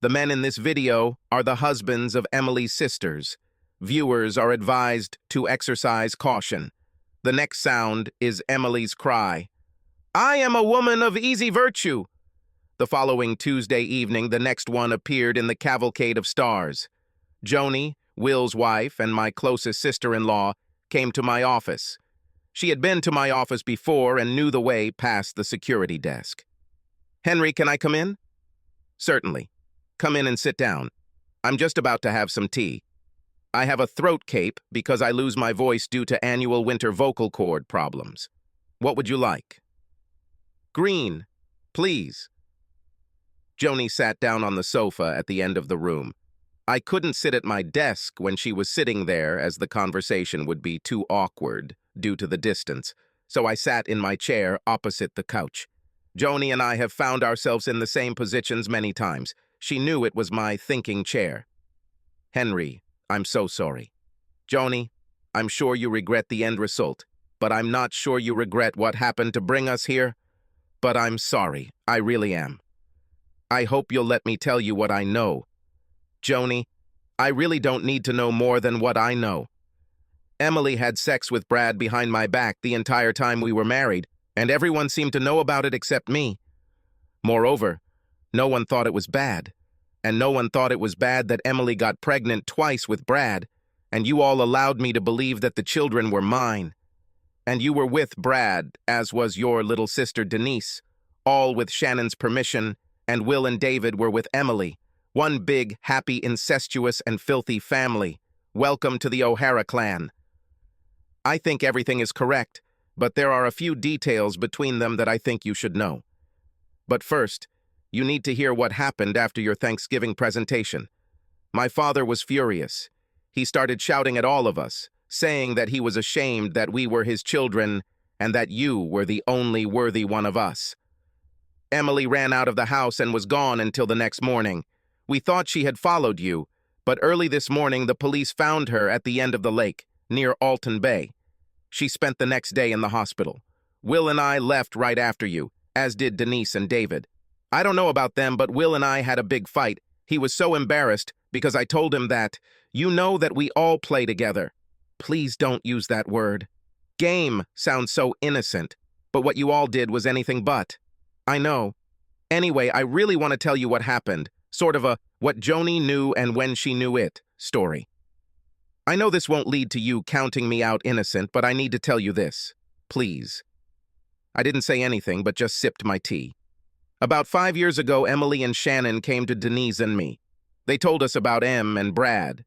The men in this video are the husbands of Emily's sisters. Viewers are advised to exercise caution. The next sound is Emily's cry. I am a woman of easy virtue. The following Tuesday evening, the next one appeared in the cavalcade of stars. Joni, Will's wife, and my closest sister-in-law came to my office. She had been to my office before and knew the way past the security desk. Henry, can I come in? Certainly. Come in and sit down. I'm just about to have some tea. I have a throat cape because I lose my voice due to annual winter vocal cord problems. What would you like? Green, please. Joni sat down on the sofa at the end of the room. I couldn't sit at my desk when she was sitting there, as the conversation would be too awkward due to the distance, so I sat in my chair opposite the couch. Joni and I have found ourselves in the same positions many times. She knew it was my thinking chair. Henry, I'm so sorry. Joni, I'm sure you regret the end result, but I'm not sure you regret what happened to bring us here. But I'm sorry, I really am. I hope you'll let me tell you what I know. Joni, I really don't need to know more than what I know. Emily had sex with Brad behind my back the entire time we were married, and everyone seemed to know about it except me. Moreover, no one thought it was bad. and no one thought it was bad that Emily got pregnant twice with Brad, and you all allowed me to believe that the children were mine. And you were with Brad, as was your little sister Denise, all with Shannon's permission, and Will and David were with Emily. One big, happy, incestuous, and filthy family. Welcome to the O'Hara clan. I think everything is correct, but there are a few details between them that I think you should know. But first, you need to hear what happened after your Thanksgiving presentation. My father was furious. He started shouting at all of us, saying that he was ashamed that we were his children and that you were the only worthy one of us. Emily ran out of the house and was gone until the next morning. We thought she had followed you, but early this morning the police found her at the end of the lake, near Alton Bay. She spent the next day in the hospital. Will and I left right after you, as did Denise and David. I don't know about them, but Will and I had a big fight. He was so embarrassed because I told him that, you know that we all play together. Please don't use that word. Game sounds so innocent, but what you all did was anything but. I know. Anyway, I really want to tell you what happened, sort of a what Joni knew and when she knew it story. I know this won't lead to you counting me out innocent, but I need to tell you this. Please. I didn't say anything, but just sipped my tea. About 5 years ago, Emily and Shannon came to Denise and me. They told us about Em and Brad.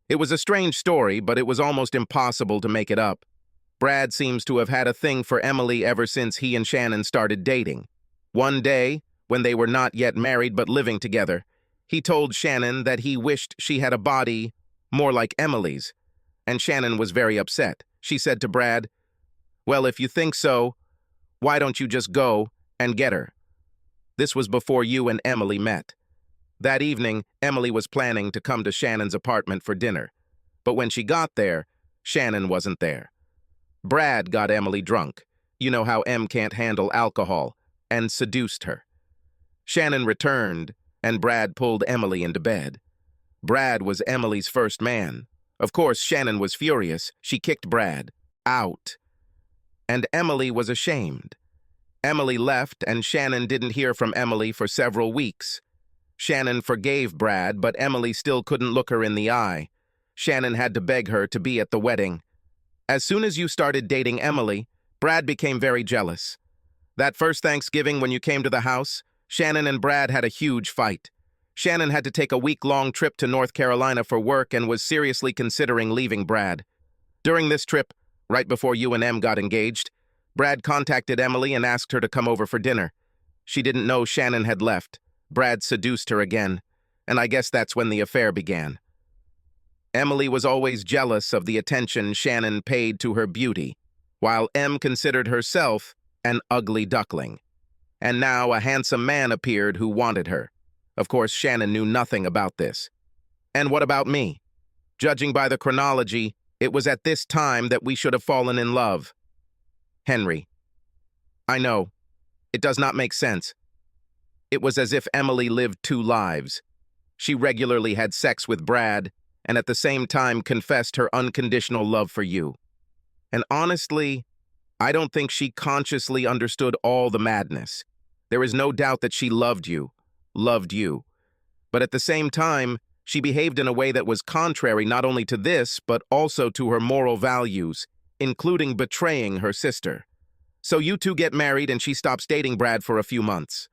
It was a strange story, but it was almost impossible to make it up. Brad seems to have had a thing for Emily ever since he and Shannon started dating. One day, when they were not yet married but living together, he told Shannon that he wished she had a body more like Emily's, and Shannon was very upset. She said to Brad, "Well, if you think so, why don't you just go and get her?" This was before you and Emily met. That evening, Emily was planning to come to Shannon's apartment for dinner, but when she got there, Shannon wasn't there. Brad got Emily drunk. You know how Em can't handle alcohol, and seduced her. Shannon returned, and Brad pulled Emily into bed. Brad was Emily's first man. Of course, Shannon was furious. She kicked Brad out. And Emily was ashamed. Emily left, and Shannon didn't hear from Emily for several weeks. Shannon forgave Brad, but Emily still couldn't look her in the eye. Shannon had to beg her to be at the wedding. As soon as you started dating Emily, Brad became very jealous. That first Thanksgiving when you came to the house, Shannon and Brad had a huge fight. Shannon had to take a week-long trip to North Carolina for work and was seriously considering leaving Brad. During this trip, right before you and Em got engaged, Brad contacted Emily and asked her to come over for dinner. She didn't know Shannon had left. Brad seduced her again, and I guess that's when the affair began. Emily was always jealous of the attention Shannon paid to her beauty, while Em considered herself an ugly duckling. And now a handsome man appeared who wanted her. Of course, Shannon knew nothing about this. And what about me? Judging by the chronology, it was at this time that we should have fallen in love. Henry. I know. It does not make sense. It was as if Emily lived two lives. She regularly had sex with Brad, and at the same time confessed her unconditional love for you. And honestly, I don't think she consciously understood all the madness. There is no doubt that she loved you. But at the same time, she behaved in a way that was contrary not only to this, but also to her moral values, including betraying her sister. So you two get married and she stops dating Brad for a few months.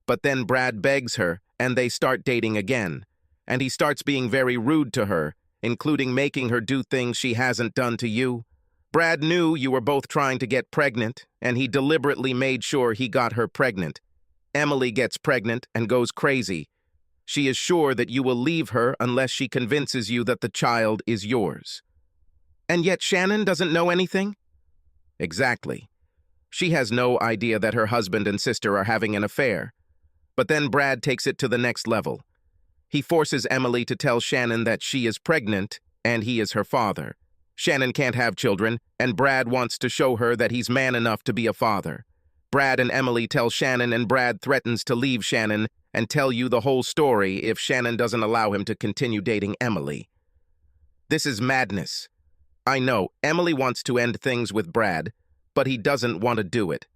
But then Brad begs her, and they start dating again. And he starts being very rude to her, including making her do things she hasn't done to you. Brad knew you were both trying to get pregnant, and he deliberately made sure he got her pregnant. Emily gets pregnant and goes crazy. She is sure that you will leave her unless she convinces you that the child is yours. And yet Shannon doesn't know anything? Exactly. She has no idea that her husband and sister are having an affair. But then Brad takes it to the next level. He forces Emily to tell Shannon that she is pregnant and he is her father. Shannon can't have children, and Brad wants to show her that he's man enough to be a father. Brad and Emily tell Shannon, and Brad threatens to leave Shannon and tell you the whole story if Shannon doesn't allow him to continue dating Emily. This is madness. I know, Emily wants to end things with Brad, but he doesn't want to do it.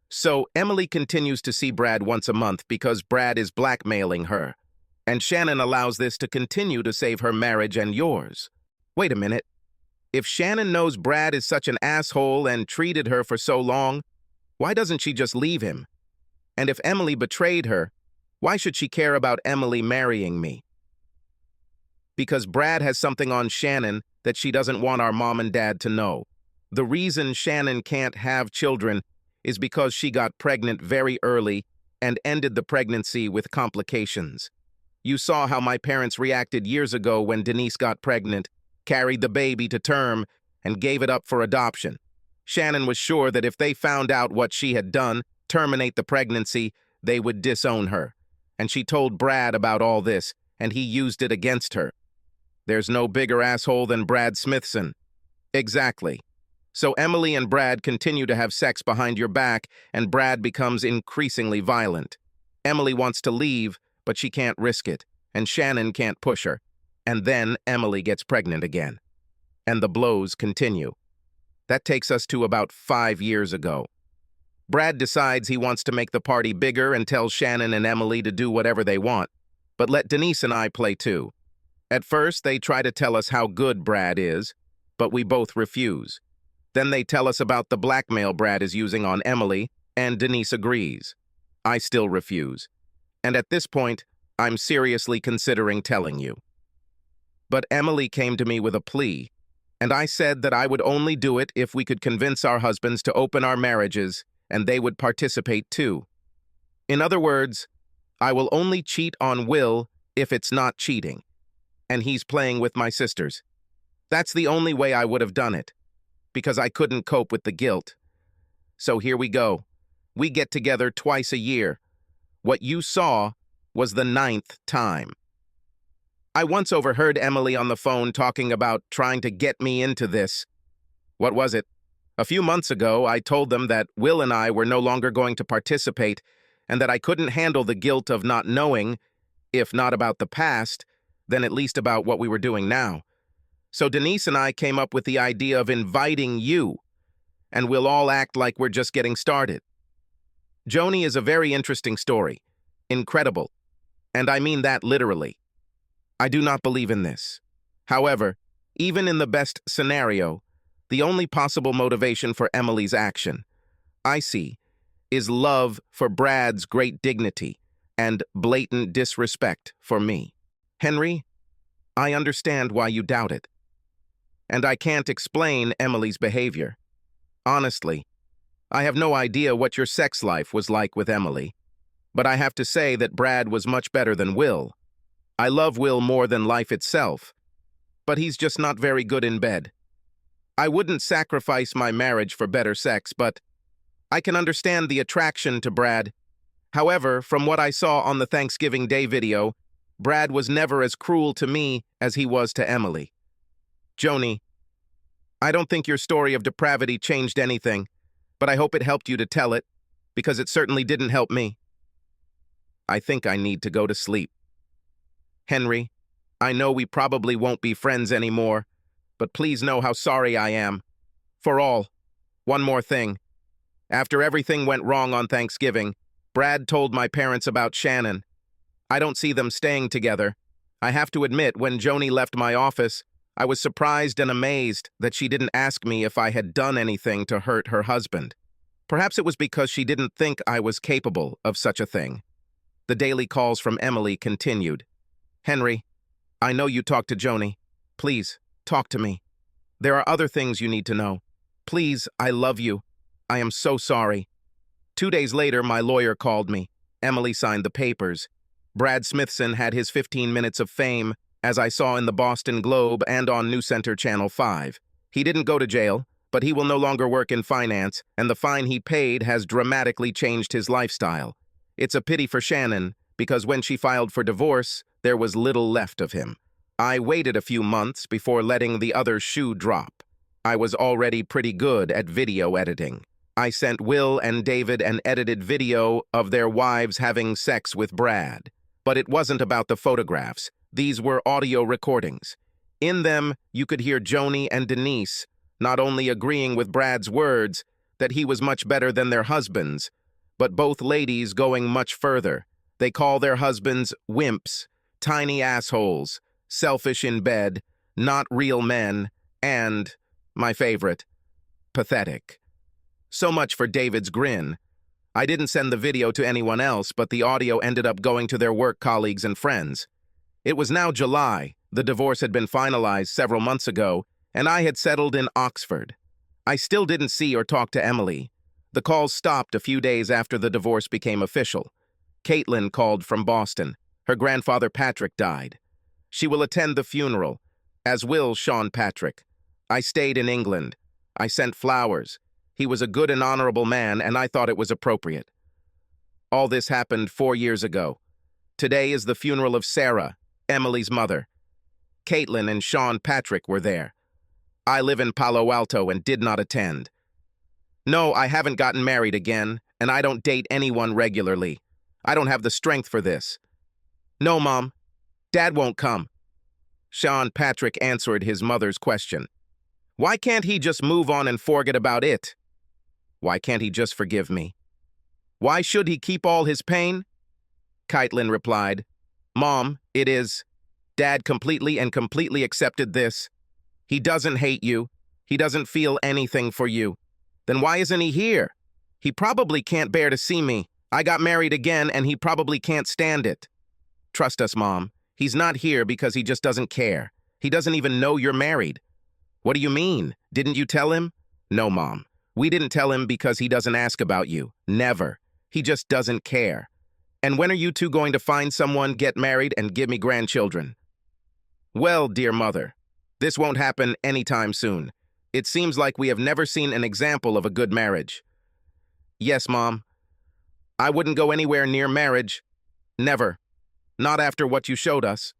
So Emily continues to see Brad once a month because Brad is blackmailing her. And Shannon allows this to continue to save her marriage and yours. Wait a minute. If Shannon knows Brad is such an asshole and treated her for so long, why doesn't she just leave him? And if Emily betrayed her, why should she care about Emily marrying me? Because Brad has something on Shannon that she doesn't want our mom and dad to know. The reason Shannon can't have children is because she got pregnant very early and ended the pregnancy with complications. You saw how my parents reacted years ago when Denise got pregnant, carried the baby to term, and gave it up for adoption. Shannon was sure that if they found out what she had done, terminate the pregnancy, they would disown her. And she told Brad about all this, and he used it against her. There's no bigger asshole than Brad Smithson. Exactly. So Emily and Brad continue to have sex behind your back, and Brad becomes increasingly violent. Emily wants to leave, but she can't risk it, and Shannon can't push her. And then Emily gets pregnant again. And the blows continue. That takes us to about 5 years ago. Brad decides he wants to make the party bigger and tells Shannon and Emily to do whatever they want, but let Denise and I play too. At first, they try to tell us how good Brad is, but we both refuse. Then they tell us about the blackmail Brad is using on Emily, and Denise agrees. I still refuse. And at this point, I'm seriously considering telling you. But Emily came to me with a plea, and I said that I would only do it if we could convince our husbands to open our marriages, and they would participate too. In other words, I will only cheat on Will if it's not cheating, and he's playing with my sisters. That's the only way I would have done it, because I couldn't cope with the guilt. So here we go. We get together twice a year. What you saw was the 9th time. I once overheard Emily on the phone talking about trying to get me into this. What was it? A few months ago, I told them that Will and I were no longer going to participate and that I couldn't handle the guilt of not knowing, if not about the past, then at least about what we were doing now. So Denise and I came up with the idea of inviting you, and we'll all act like we're just getting started. Joni is a very interesting story. Incredible. And I mean that literally. I do not believe in this. However, even in the best scenario, the only possible motivation for Emily's action, I see, is love for Brad's great dignity and blatant disrespect for me. Henry, I understand why you doubt it. And I can't explain Emily's behavior. Honestly, I have no idea what your sex life was like with Emily, but I have to say that Brad was much better than Will. I love Will more than life itself, but he's just not very good in bed. I wouldn't sacrifice my marriage for better sex, but I can understand the attraction to Brad. However, from what I saw on the Thanksgiving Day video, Brad was never as cruel to me as he was to Emily. Joni, I don't think your story of depravity changed anything, but I hope it helped you to tell it, because it certainly didn't help me. I think I need to go to sleep. Henry, I know we probably won't be friends anymore, but please know how sorry I am. For all. One more thing. After everything went wrong on Thanksgiving, Brad told my parents about Shannon. I don't see them staying together. I have to admit, when Joni left my office, I was surprised and amazed that she didn't ask me if I had done anything to hurt her husband. Perhaps it was because she didn't think I was capable of such a thing. The daily calls from Emily continued. Henry, I know you talked to Joni. Please, talk to me. There are other things you need to know. Please, I love you. I am so sorry. 2 days later, my lawyer called me. Emily signed the papers. Brad Smithson had his 15 minutes of fame, as I saw in the Boston Globe and on New Center Channel 5. He didn't go to jail, but he will no longer work in finance, and the fine he paid has dramatically changed his lifestyle. It's a pity for Shannon, because when she filed for divorce, there was little left of him. I waited a few months before letting the other shoe drop. I was already pretty good at video editing. I sent Will and David an edited video of their wives having sex with Brad. But it wasn't about the photographs. These were audio recordings. In them, you could hear Joni and Denise not only agreeing with Brad's words that he was much better than their husbands, but both ladies going much further. They call their husbands wimps, Tiny assholes, selfish in bed, not real men, and, my favorite, pathetic. So much for David's grin. I didn't send the video to anyone else, but the audio ended up going to their work colleagues and friends. It was now July, the divorce had been finalized several months ago, and I had settled in Oxford. I still didn't see or talk to Emily. The calls stopped a few days after the divorce became official. Caitlin called from Boston. Her grandfather Patrick died. She will attend the funeral, as will Sean Patrick. I stayed in England. I sent flowers. He was a good and honorable man, and I thought it was appropriate. All this happened 4 years ago. Today is the funeral of Sarah, Emily's mother. Caitlin and Sean Patrick were there. I live in Palo Alto and did not attend. No, I haven't gotten married again, and I don't date anyone regularly. I don't have the strength for this. No, Mom. Dad won't come. Sean Patrick answered his mother's question. Why can't he just move on and forget about it? Why can't he just forgive me? Why should he keep all his pain? Caitlin replied, Mom, it is. Dad completely accepted this. He doesn't hate you. He doesn't feel anything for you. Then why isn't he here? He probably can't bear to see me. I got married again and he probably can't stand it. Trust us, Mom. He's not here because he just doesn't care. He doesn't even know you're married. What do you mean? Didn't you tell him? No, Mom. We didn't tell him because he doesn't ask about you. Never. He just doesn't care. And when are you two going to find someone, get married, and give me grandchildren? Well, dear mother, this won't happen anytime soon. It seems like we have never seen an example of a good marriage. Yes, Mom. I wouldn't go anywhere near marriage. Never. Not after what you showed us.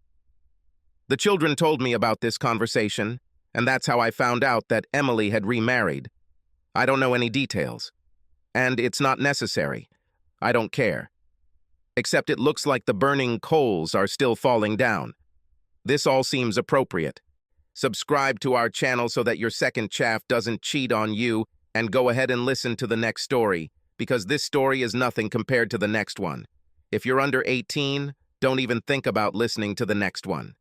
The children told me about this conversation, and that's how I found out that Emily had remarried. I don't know any details. And it's not necessary. I don't care. Except it looks like the burning coals are still falling down. This all seems appropriate. Subscribe to our channel so that your second chaff doesn't cheat on you, and go ahead and listen to the next story, because this story is nothing compared to the next one. If you're under 18, don't even think about listening to the next one.